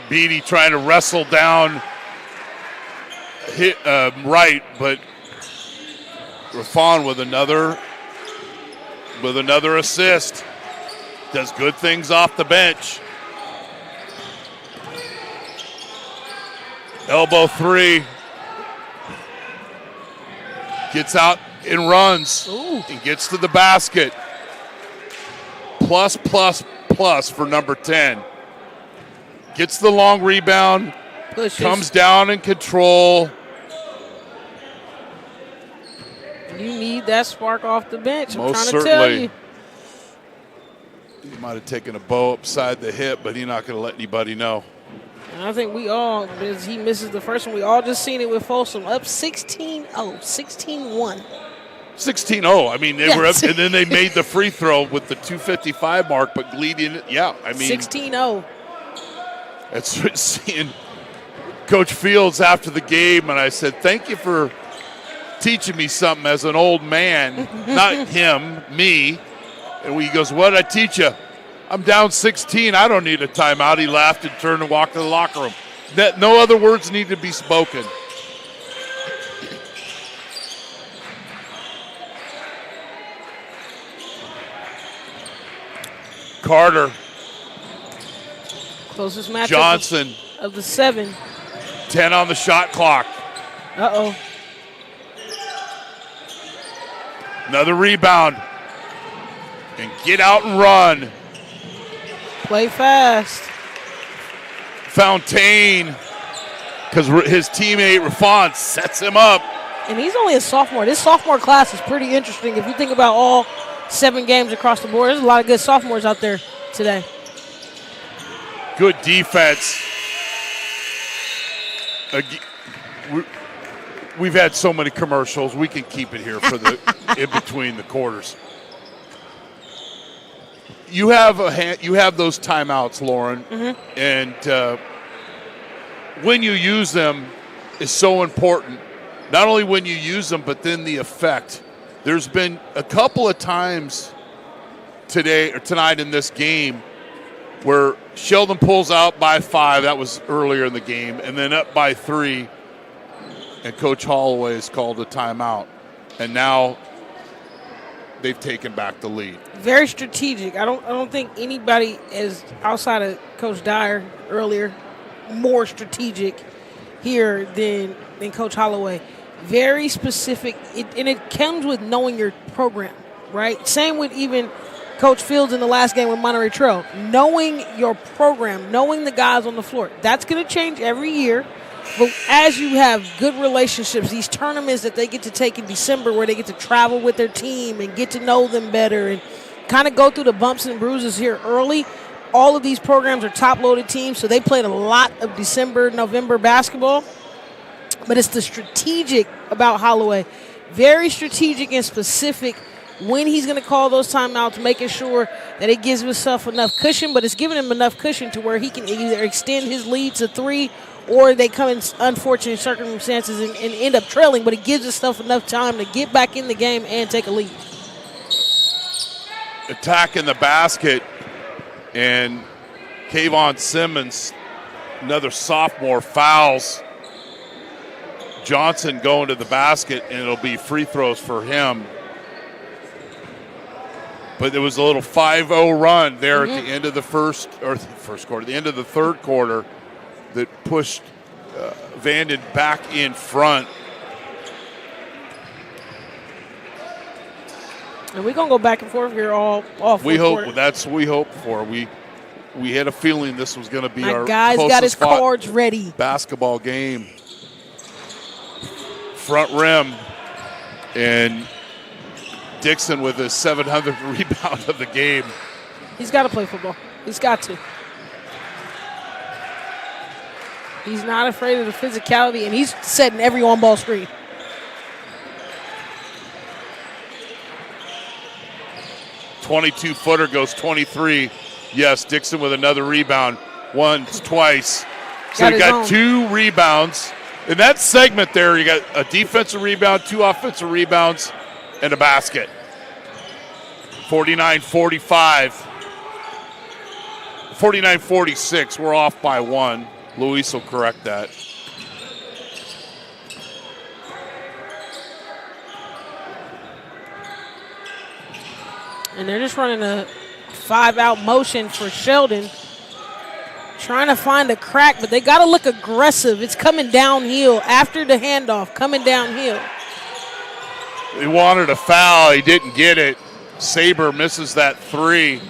Beatty trying to wrestle down right, but Rafon with another assist. Does good things off the bench. Elbow three. Gets out and runs. Ooh. And gets to the basket. Plus for number 10. Gets the long rebound. Pushes. Comes down in control. You need that spark off the bench. I'm Most trying to tell certainly. you. He might have taken a bow upside the hip, but he's not going to let anybody know. And I think we all, as he misses the first one, we all just seen it with Folsom. Up 16-0, 16-1. 16-0. I mean, they were up, and then they made the free throw with the 2:55 mark, but leading it. Yeah, I mean. 16-0. That's seeing Coach Fields after the game, and I said, thank you for teaching me something as an old man. Not him, me. And he goes, what did I teach you? I'm down 16. I don't need a timeout. He laughed and turned and walked to the locker room. No other words need to be spoken. Carter. Closest matchup Johnson. Of the 7. 10 on the shot clock. Uh-oh. Another rebound. And get out and run. Play fast. Fontaine, because his teammate Rafon sets him up. And he's only a sophomore. This sophomore class is pretty interesting. If you think about all 7 games across the board, there's a lot of good sophomores out there today. Good defense. We've had so many commercials. We can keep it here for the in between the quarters. You have those timeouts, Lauren, and when you use them is so important. Not only when you use them, but then the effect. There's been a couple of times today or tonight in this game where Sheldon pulls out by 5. That was earlier in the game, and then up by 3, and Coach Holloway has called a timeout, and now they've taken back the lead. Very strategic. I don't think anybody is outside of Coach Dyer earlier more strategic here than Coach Holloway. Very specific, and it comes with knowing your program, right? Same with even Coach Fields in the last game with Monterey Trail. Knowing your program, knowing the guys on the floor. That's going to change every year. But as you have good relationships, these tournaments that they get to take in December where they get to travel with their team and get to know them better and kind of go through the bumps and bruises here early, all of these programs are top-loaded teams, so they played a lot of December, November basketball. But it's the strategic about Holloway. Very strategic and specific when he's going to call those timeouts, making sure that it gives himself enough cushion, but it's giving him enough cushion to where he can either extend his lead to 3 or they come in unfortunate circumstances and end up trailing, but it gives himself enough time to get back in the game and take a lead. Attack in the basket, and Kayvon Simmons, another sophomore, fouls Johnson going to the basket, and it'll be free throws for him. But there was a little 5-0 run there at the end of the first quarter, the end of the third quarter, that pushed Vanden back in front. And we're gonna go back and forth here all We hope quarter. that's what we hoped for. We had a feeling this was going to be our guy's got his closest cards ready. Basketball game. Front rim, and Dixon with his 700th rebound of the game. He's got to play football. He's got to. He's not afraid of the physicality, and he's setting every on-ball screen. .22-footer goes 23. Yes, Dixon with another rebound. Once, twice. So you got 2 rebounds. In that segment there, you got a defensive rebound, 2 offensive rebounds, and a basket. 49-45. 49-46. We're off by 1. Luis will correct that. And they're just running a 5-out motion for Sheldon. Trying to find a crack, but they got to look aggressive. It's coming downhill after the handoff, coming downhill. He wanted a foul. He didn't get it. Saber misses that 3.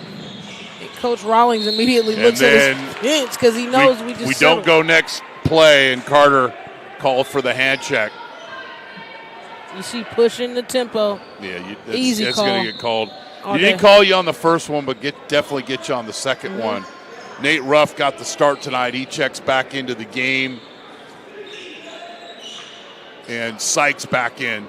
And Coach Rawlings immediately looks at his bench because he knows we don't go next play, and Carter called for the hand check. You see pushing the tempo. Yeah, Easy it's call. going to get called. All He day. didn't call you on the first one, but definitely get you on the second one. Nate Ruff got the start tonight. He checks back into the game. And Sykes back in.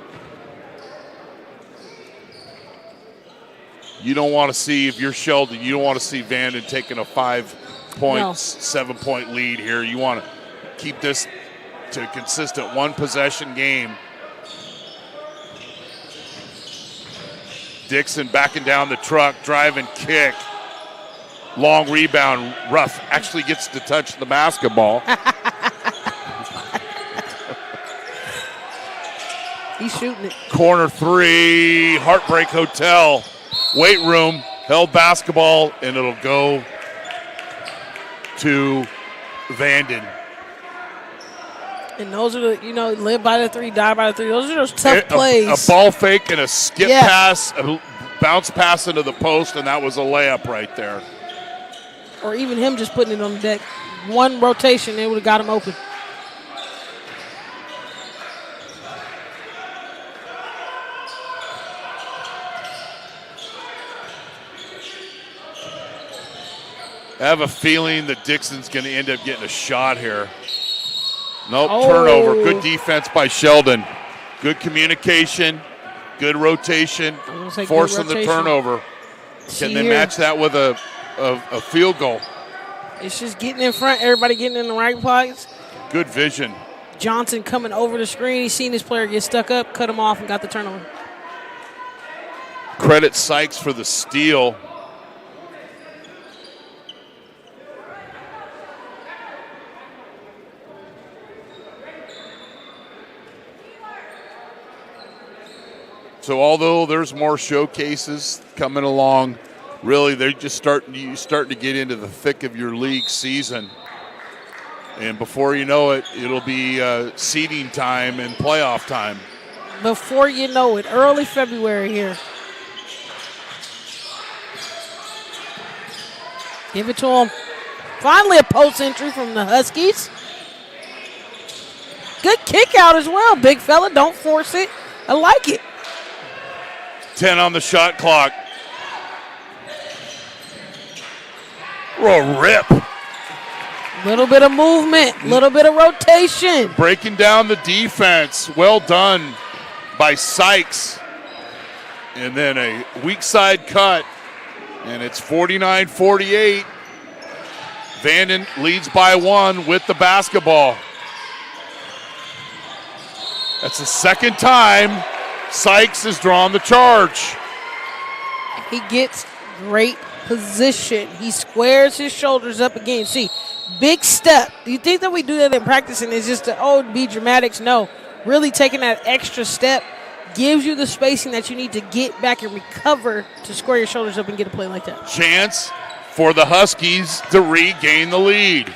You don't want to see, if you're Sheldon, you don't want to see Vanden taking a 7-point lead here. You want to keep this to a consistent one-possession game. Dixon backing down the truck, drive and kick. Long rebound. Ruff actually gets to touch the basketball. He's shooting it. Corner 3, Heartbreak Hotel. Weight room, held basketball, and it'll go to Vanden. And those are the, live by the 3, die by the 3. Those are those tough plays. A ball fake and a skip pass, a bounce pass into the post, and that was a layup right there. Or even him just putting it on the deck. One rotation, it would have got him open. I have a feeling that Dixon's going to end up getting a shot here. Nope, turnover. Good defense by Sheldon. Good communication, good rotation, forcing the turnover. Can they match that with a field goal? It's just getting in front, everybody getting in the right pockets. Good vision. Johnson coming over the screen. He's seen his player get stuck up, cut him off, and got the turnover. Credit Sykes for the steal. So although there's more showcases coming along, really they're just starting to get into the thick of your league season. And before you know it, it'll be seeding time and playoff time. Before you know it, early February here. Give it to him. Finally a post entry from the Huskies. Good kick out as well, big fella. Don't force it. I like it. 10 on the shot clock. A rip. Little bit of movement, little bit of rotation. Breaking down the defense. Well done by Sykes. And then a weak side cut. And it's 49-48. Vanden leads by 1 with the basketball. That's the second time Sykes has drawn the charge. He gets great position. He squares his shoulders up again. See, big step. Do you think that we do that in practice and it's just to, be dramatics? No. Really taking that extra step gives you the spacing that you need to get back and recover to square your shoulders up and get a play like that. Chance for the Huskies to regain the lead.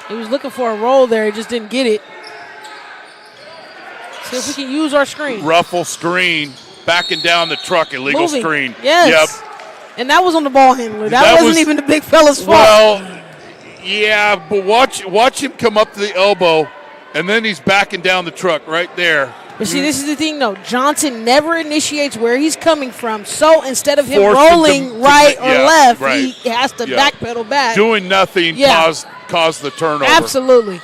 He was looking for a roll there. He just didn't get it. See if we can use our screen. Ruffle screen. Backing down the truck. Illegal Moving. screen. Yes. Yep. And that was on the ball handler. That wasn't even the big fella's fault. Well, yeah, but watch him come up to the elbow, and then he's backing down the truck right there. But see, this is the thing, though. Johnson never initiates where he's coming from. So instead of him Forced rolling him right or left, right. he has to backpedal back. Doing nothing caused the turnover. Absolutely.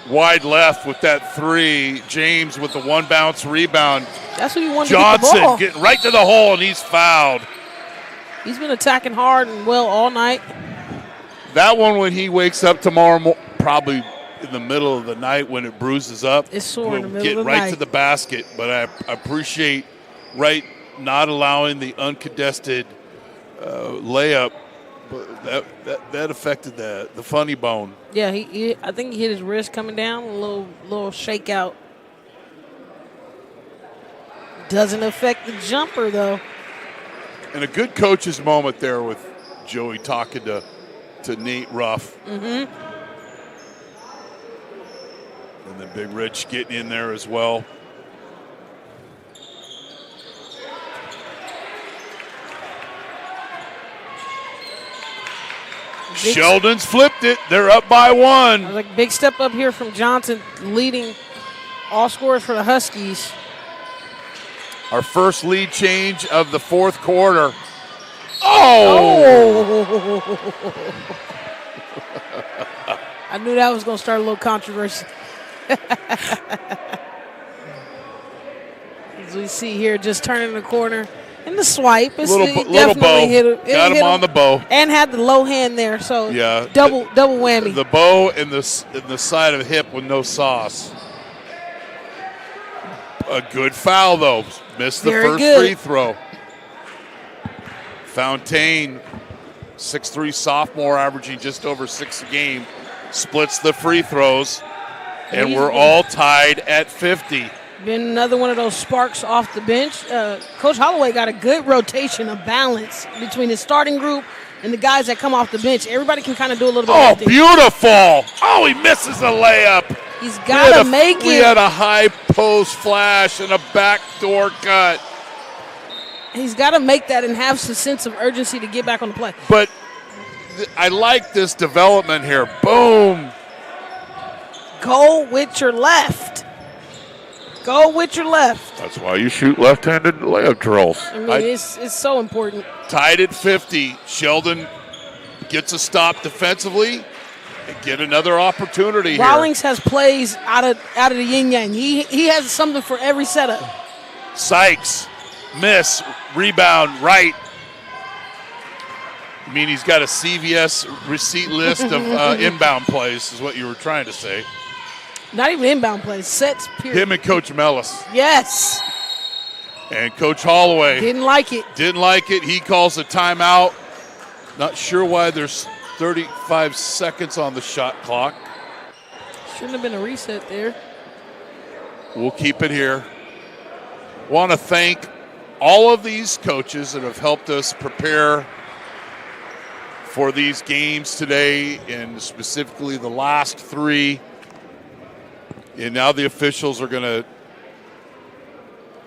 Wide left with that 3. James with the 1 bounce rebound. That's what you want Johnson to get the ball. getting right to the hole, and he's fouled. He's been attacking hard and well all night. That one, when he wakes up tomorrow, probably in the middle of the night when it bruises up, it's sore in the middle get of the right night. to the basket. But I appreciate not allowing the uncontested layup. But that affected the funny bone. Yeah, I think he hit his wrist coming down, a little shakeout. Doesn't affect the jumper, though. And a good coach's moment there with Joey talking to Nate Ruff. Mm-hmm. And then Big Rich getting in there as well. Sheldon's flipped it. They're up by 1. Like big step up here from Johnson, leading all scorers for the Huskies. Our first lead change of the 4th quarter. Oh! I knew that was going to start a little controversy. As we see here, just turning the corner. And the swipe. Little bow. Got him on the bow. And had the low hand there, so double whammy. The bow and the side of the hip with no sauce. A good foul, though. Missed the first free throw. Fontaine, 6'3" sophomore, averaging just over 6 a game, splits the free throws, and we're all tied at 50. Been another one of those sparks off the bench. Coach Holloway got a good rotation of balance between his starting group and the guys that come off the bench. Everybody can kind of do a little bit of everything. Beautiful. Oh, he misses a layup. He's got to make it. We had a high post flash and a backdoor cut. He's got to make that and have some sense of urgency to get back on the play. But I like this development here. Boom. Go with your left. Go with your left. That's why you shoot left-handed layup drills. I mean, it's so important. Tied at 50. Sheldon gets a stop defensively and get another opportunity Rawlings has plays out of the yin-yang. He has something for every setup. Sykes, miss, rebound, right. I mean, he's got a CVS receipt list of inbound plays is what you were trying to say. Not even inbound plays, sets, period. Him and Coach Mellis. Yes. And Coach Holloway. Didn't like it. He calls a timeout. Not sure why there's 35 seconds on the shot clock. Shouldn't have been a reset there. We'll keep it here. Want to thank all of these coaches that have helped us prepare for these games today, and specifically the last 3. And now the officials are going to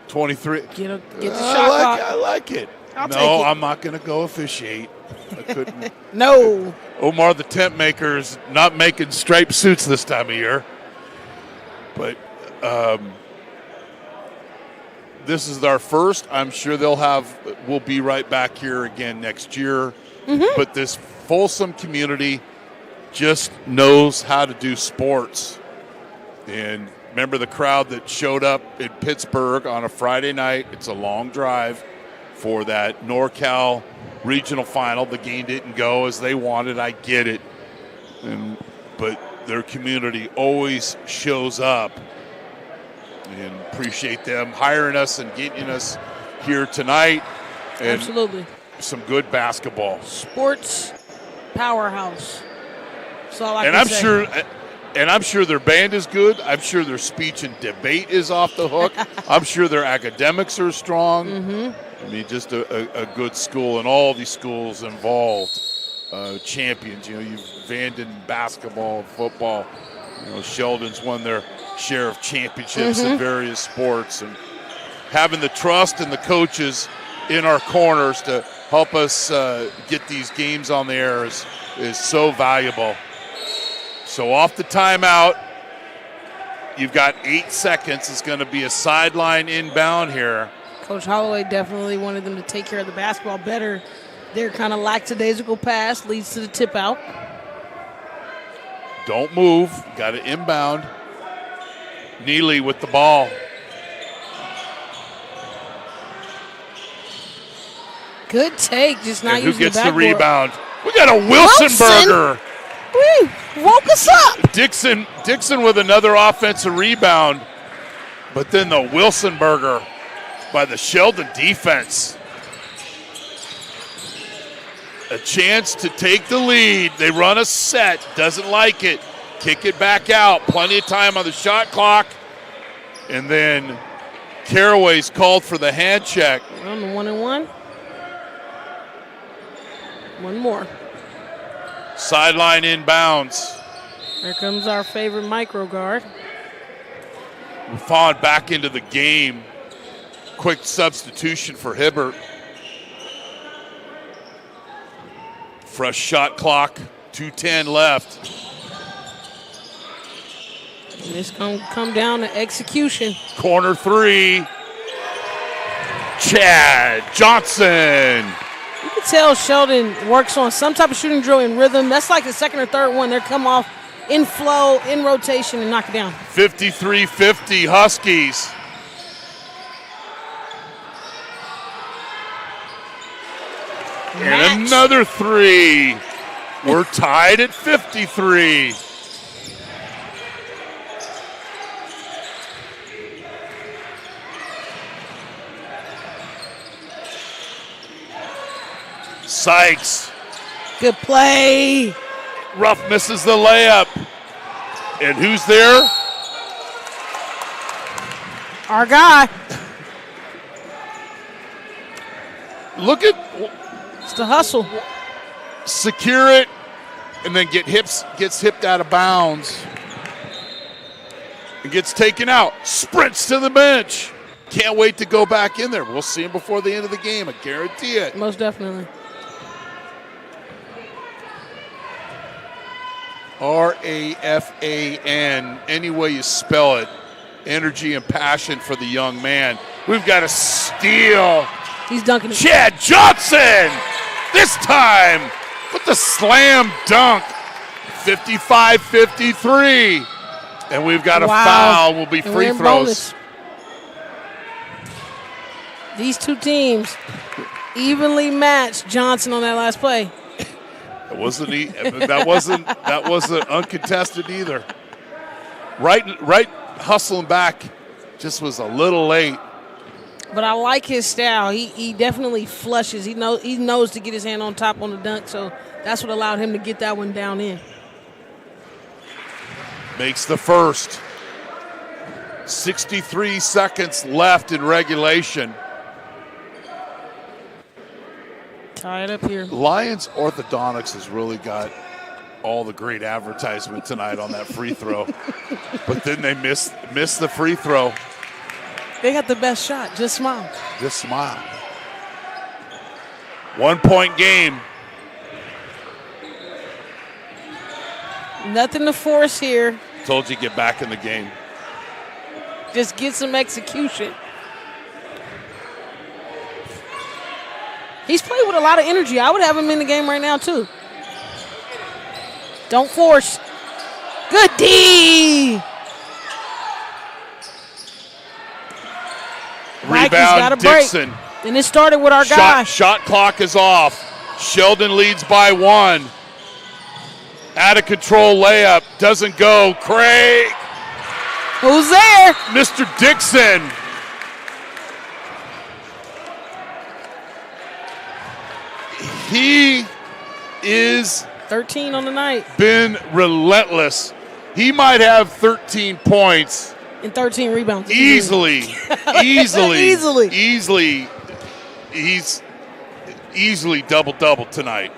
23. Get the shot clock. I like it. I'll take No, it. I'm not going to go officiate. I couldn't. No. Omar the tent maker is not making striped suits this time of year. But this is our first. I'm sure we'll be right back here again next year. Mm-hmm. But this Folsom community just knows how to do sports. And remember the crowd that showed up in Pittsburgh on a Friday night. It's a long drive for that NorCal regional final. The game didn't go as they wanted. I get it. But their community always shows up. And appreciate them hiring us and getting us here tonight. And Absolutely. some good basketball. Sports powerhouse. That's all I And can I'm say. sure and I'm sure their band is good. I'm sure their speech and debate is off the hook. I'm sure their academics are strong. Mm-hmm. I mean, just a good school, and all these schools involved, champions. You've Vanden basketball, football. Sheldon's won their share of championships in various sports, and having the trust and the coaches in our corners to help us get these games on the air is so valuable. So off the timeout, you've got 8 seconds. It's going to be a sideline inbound here. Coach Holloway definitely wanted them to take care of the basketball better. Their kind of lackadaisical pass leads to the tip out. Don't move. Got to inbound. Neely with the ball. Good take, just not And who using gets the the backboard. rebound? We got a Wilson burger. Woo, woke us up. Dixon with another offensive rebound. But then the Wilson burger by the Sheldon defense. A chance to take the lead. They run a set. Doesn't like it. Kick it back out. Plenty of time on the shot clock. And then Caraway's called for the hand check. On the 1-and-1. One more. Sideline inbounds. Here comes our favorite micro guard. Falling back into the game. Quick substitution for Hibbert. Fresh shot clock. 2:10 left. And it's going to come down to execution. Corner three. Chad Johnson. You can tell Sheldon works on some type of shooting drill in rhythm. That's like the second or third one. They're come off in flow, in rotation, and knock it down. 53-50 Huskies. And another three. We're tied at 53. Sykes. Good play. Ruff misses the layup. And who's there? Our guy. Look at It's the hustle. secure it and then gets hipped out of bounds. And gets taken out. Sprints to the bench. Can't wait to go back in there. We'll see him before the end of the game. I guarantee it. Most definitely. Rafan, any way you spell it. Energy and passion for the young man. We've got a steal. He's dunking it. Chad Johnson, this time with the slam dunk. 55-53. And we've got a foul. Will be And we're free in throws. bonus. These two teams evenly matched Johnson on that last play. That wasn't uncontested either. Right hustling back, just was a little late. But I like his style. He definitely flushes. He knows to get his hand on top on the dunk, so that's what allowed him to get that one down in. Makes the first. 63 seconds left in regulation. Tie it up here. Lions Orthodontics has really got all the great advertisement tonight on that free throw. But then they missed the free throw. They got the best shot. Just smile. Just smile. 1-point game. Nothing to force here. Told you get back in the game. Just get some execution. He's played with a lot of energy. I would have him in the game right now, too. Don't force. Good D. Rebound, Dixon. And it started with our guy. Shot clock is off. Sheldon leads by 1. Out of control layup. Doesn't go. Craig. Who's there? Mr. Dixon. He is 13 on the night. Been relentless. He might have 13 points. And 13 rebounds. Easily. Easily. He's easily double-double tonight.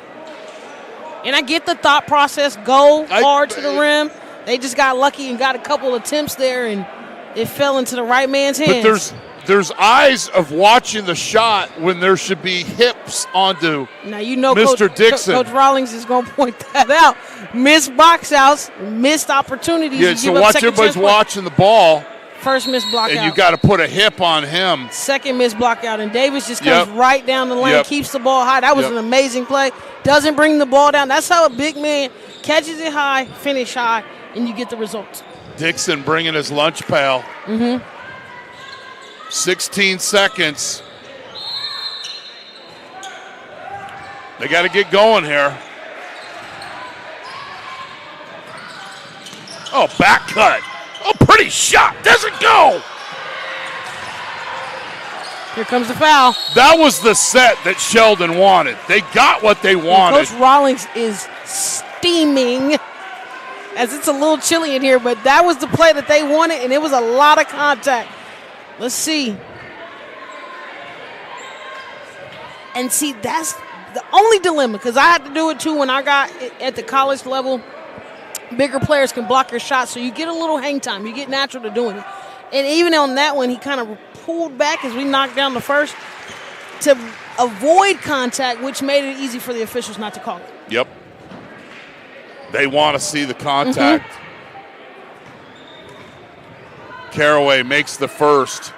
And I get the thought process, go hard to the rim. They just got lucky and got a couple attempts there, and it fell into the right man's hands. But there's eyes of watching the shot when there should be hips onto now you know Mr. Dixon. Coach Rawlings is going to point that out. Missed box outs, missed opportunities. Yeah, so watch everybody's watching the ball. First missed block out. And you got to put a hip on him. Second missed block out. And Davis just comes right down the lane, keeps the ball high. That was an amazing play. Doesn't bring the ball down. That's how a big man catches it high, finish high, and you get the results. Dixon bringing his lunch pail. 16 seconds. They got to get going here. Oh, back cut. Oh, pretty shot. Doesn't go. Here comes the foul. That was the set that Sheldon wanted. They got what they wanted. Coach Rawlings is steaming, as it's a little chilly in here, but that was the play that they wanted, and it was a lot of contact. Let's see. And see, that's the only dilemma, because I had to do it too when I got at the college level. Bigger players can block your shots, so you get a little hang time. You get natural to doing it. And even on that one, he kind of pulled back as we knocked down the first to avoid contact, which made it easy for the officials not to call it. Yep. They want to see the contact. Caraway makes the first.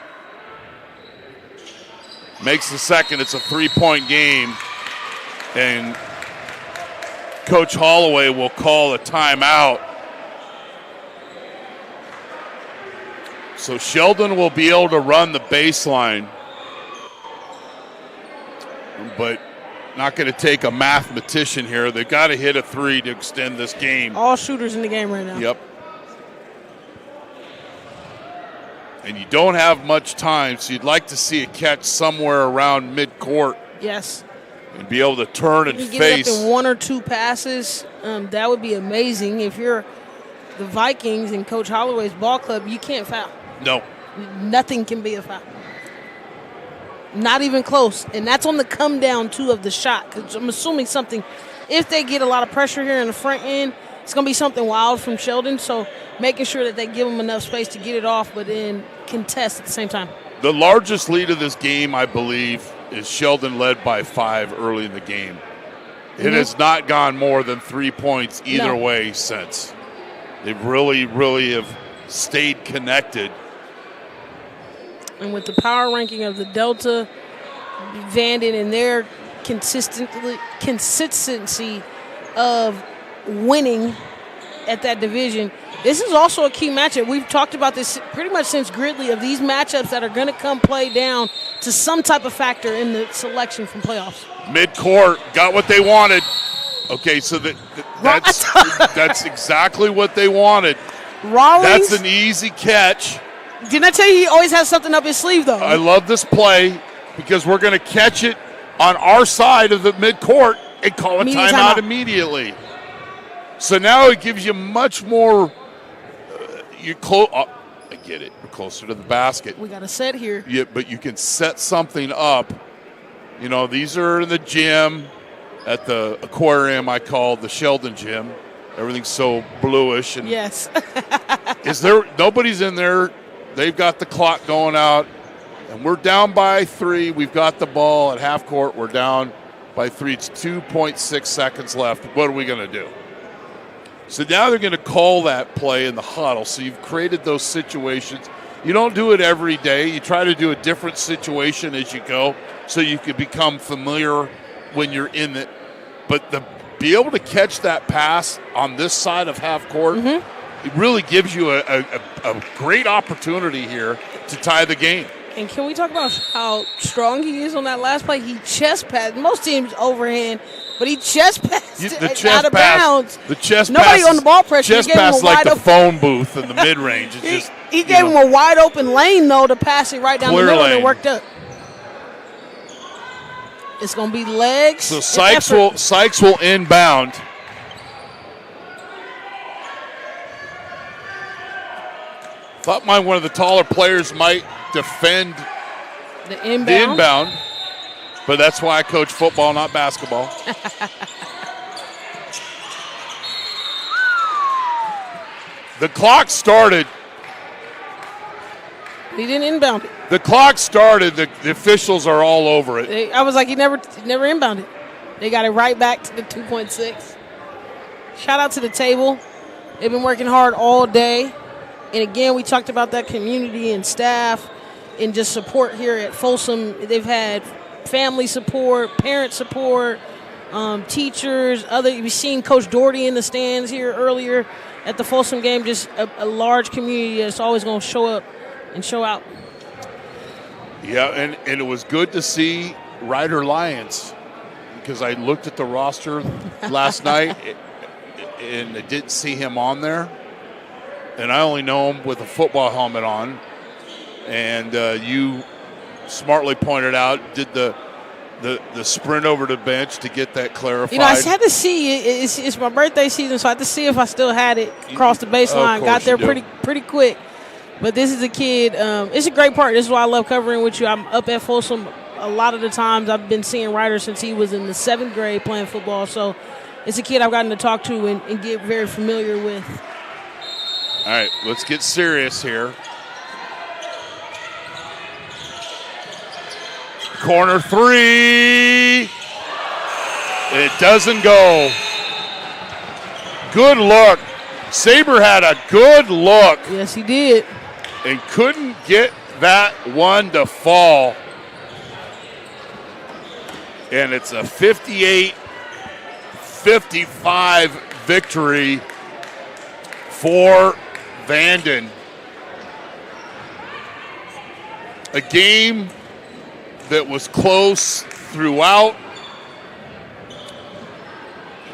Makes the second. It's a 3-point game. And Coach Holloway will call a timeout. So Sheldon will be able to run the baseline, but not going to take a mathematician here. They've got to hit a 3 to extend this game. All shooters in the game right now. Yep. And you don't have much time, so you'd like to see a catch somewhere around midcourt. Yes. And be able to turn and face. Get it up in 1 or 2 passes. That would be amazing. If you're the Vikings and Coach Holloway's ball club, you can't foul. No. Nothing can be a foul. Not even close. And that's on the come down, too, of the shot. Because I'm assuming something, if they get a lot of pressure here in the front end, it's going to be something wild from Sheldon. So making sure that they give him enough space to get it off, but then contest at the same time. The largest lead of this game, I believe, is Sheldon led by 5 early in the game. It has not gone more than 3 points either way since. They really, really have stayed connected. And with the power ranking of the Delta, Vanden, and their consistency of winning at that division, this is also a key matchup. We've talked about this pretty much since Gridley, of these matchups that are going to come play down to some type of factor in the selection from playoffs. Midcourt got what they wanted. Okay, so that's exactly what they wanted. Rawlings. That's an easy catch. Didn't I tell you he always has something up his sleeve, though? I love this play because we're going to catch it on our side of the midcourt and call a timeout immediately. So now it gives you much more. I get it. We're closer to the basket. We got a set here. Yeah, but you can set something up. You know, these are in the gym at the aquarium I call the Sheldon gym. Everything's so bluish. And yes. Nobody's in there. They've got the clock going out, and we're down by 3. We've got the ball at half court. We're down by 3. It's 2.6 seconds left. What are we going to do? So now they're going to call that play in the huddle. So you've created those situations. You don't do it every day. You try to do a different situation as you go so you can become familiar when you're in it. But be able to catch that pass on this side of half court, it really gives you a great opportunity here to tie the game. And can we talk about how strong he is on that last play? He chest passed. Most teams overhand, but he chest passed out of bounds. The chest Nobody pass, on the ball pressure. Chest pass like the phone booth in the mid-range. He gave him a wide open lane, though, to pass it right down the middle, and it worked up. It's going to be legs. So Sykes will inbound. Thought one of the taller players might defend the inbound, but that's why I coach football, not basketball. The clock started. He didn't inbound it. The clock started. The officials are all over it. I was like, he never inbounded. They got it right back to the 2.6. Shout out to the table. They've been working hard all day. And again, we talked about that community and staff and just support here at Folsom. They've had family support, parent support, teachers, We've seen Coach Doherty in the stands here earlier at the Folsom game. Just a large community that's always going to show up and show out. Yeah, and it was good to see Ryder Lyons because I looked at the roster last night and I didn't see him on there. And I only know him with a football helmet on. And you smartly pointed out, did the sprint over to the bench to get that clarified. I had to see it. It's my birthday season, so I had to see if I still had it across the baseline. Got there pretty quick. But this is a kid. It's a great part. This is why I love covering with you. I'm up at Folsom a lot of the times. I've been seeing Ryder since he was in the 7th grade playing football. So it's a kid I've gotten to talk to and get very familiar with. All right, let's get serious here. Corner 3. It doesn't go. Good look. Saber had a good look. Yes, he did. And couldn't get that one to fall. And it's a 58-55 victory for Vanden. A game that was close throughout.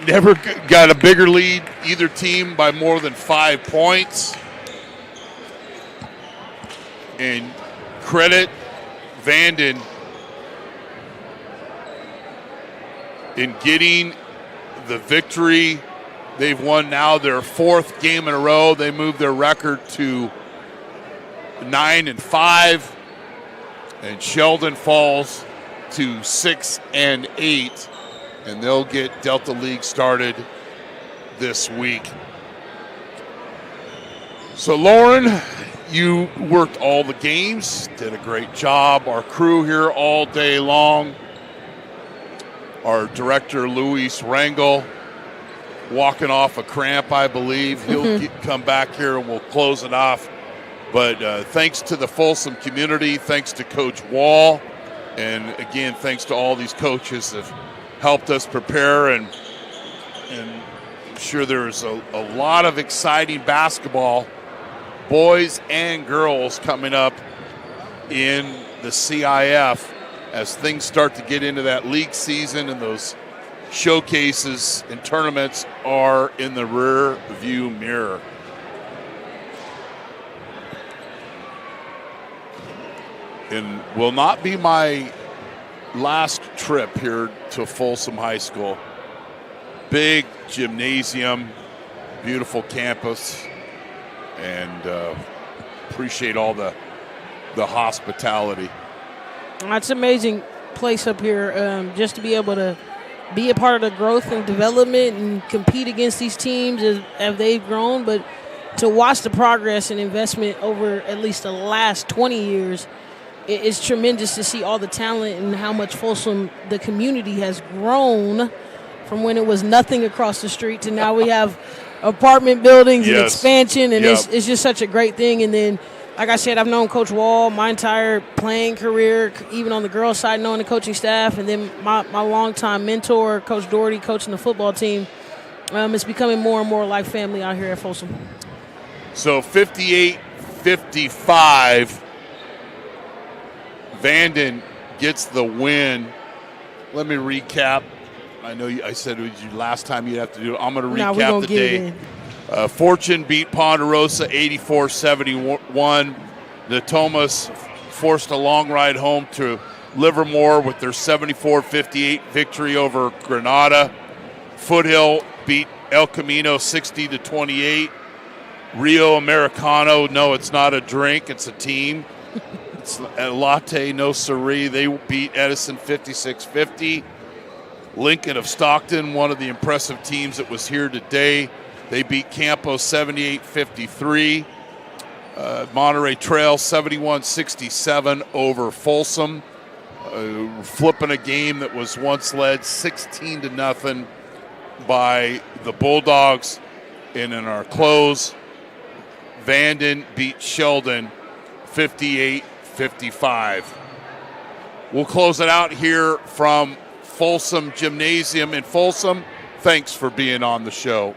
Never got a bigger lead, either team, by more than 5 points. And credit Vanden in getting the victory. They've won now their 4th game in a row. They moved their record to 9-5. And Sheldon falls to 6-8. And they'll get Delta League started this week. So, Lauren, you worked all the games, did a great job. Our crew here all day long. Our director, Luis Rangel, walking off a cramp, I believe. He'll come back here and we'll close it off. But thanks to the Folsom community, thanks to Coach Wall, and again, thanks to all these coaches that have helped us prepare. And I'm sure there's a lot of exciting basketball, boys and girls, coming up in the CIF as things start to get into that league season, and those showcases and tournaments are in the rear view mirror. And will not be my last trip here to Folsom High School. Big gymnasium, beautiful campus, and appreciate all the hospitality. It's an amazing place up here, just to be able to be a part of the growth and development and compete against these teams as they've grown, but to watch the progress and investment over at least the last 20 years it's tremendous to see all the talent and how much Folsom, the community, has grown from when it was nothing across the street to now we have apartment buildings and expansion, and it's just such a great thing. And then, like I said, I've known Coach Wall my entire playing career, even on the girls' side, knowing the coaching staff, and then my longtime mentor, Coach Doherty, coaching the football team. It's becoming more and more like family out here at Folsom. So 58-55, Vanden gets the win. Let me recap. I know I said it was you last time you'd have to do it. I'm going to recap the day. Fortune beat Ponderosa 84-71. Natomas forced a long ride home to Livermore with their 74-58 victory over Granada. Foothill beat El Camino 60-28. Rio Americano, no, it's not a drink, it's a team. It's a latte, no siree. They beat Edison 56-50. Lincoln of Stockton, one of the impressive teams that was here today, they beat Campo 78-53. Monterey Trail 71-67 over Folsom. Flipping a game that was once led 16-0 by the Bulldogs. And in our close, Vanden beat Sheldon 58-55. We'll close it out here from Folsom Gymnasium in Folsom. Thanks for being on the show.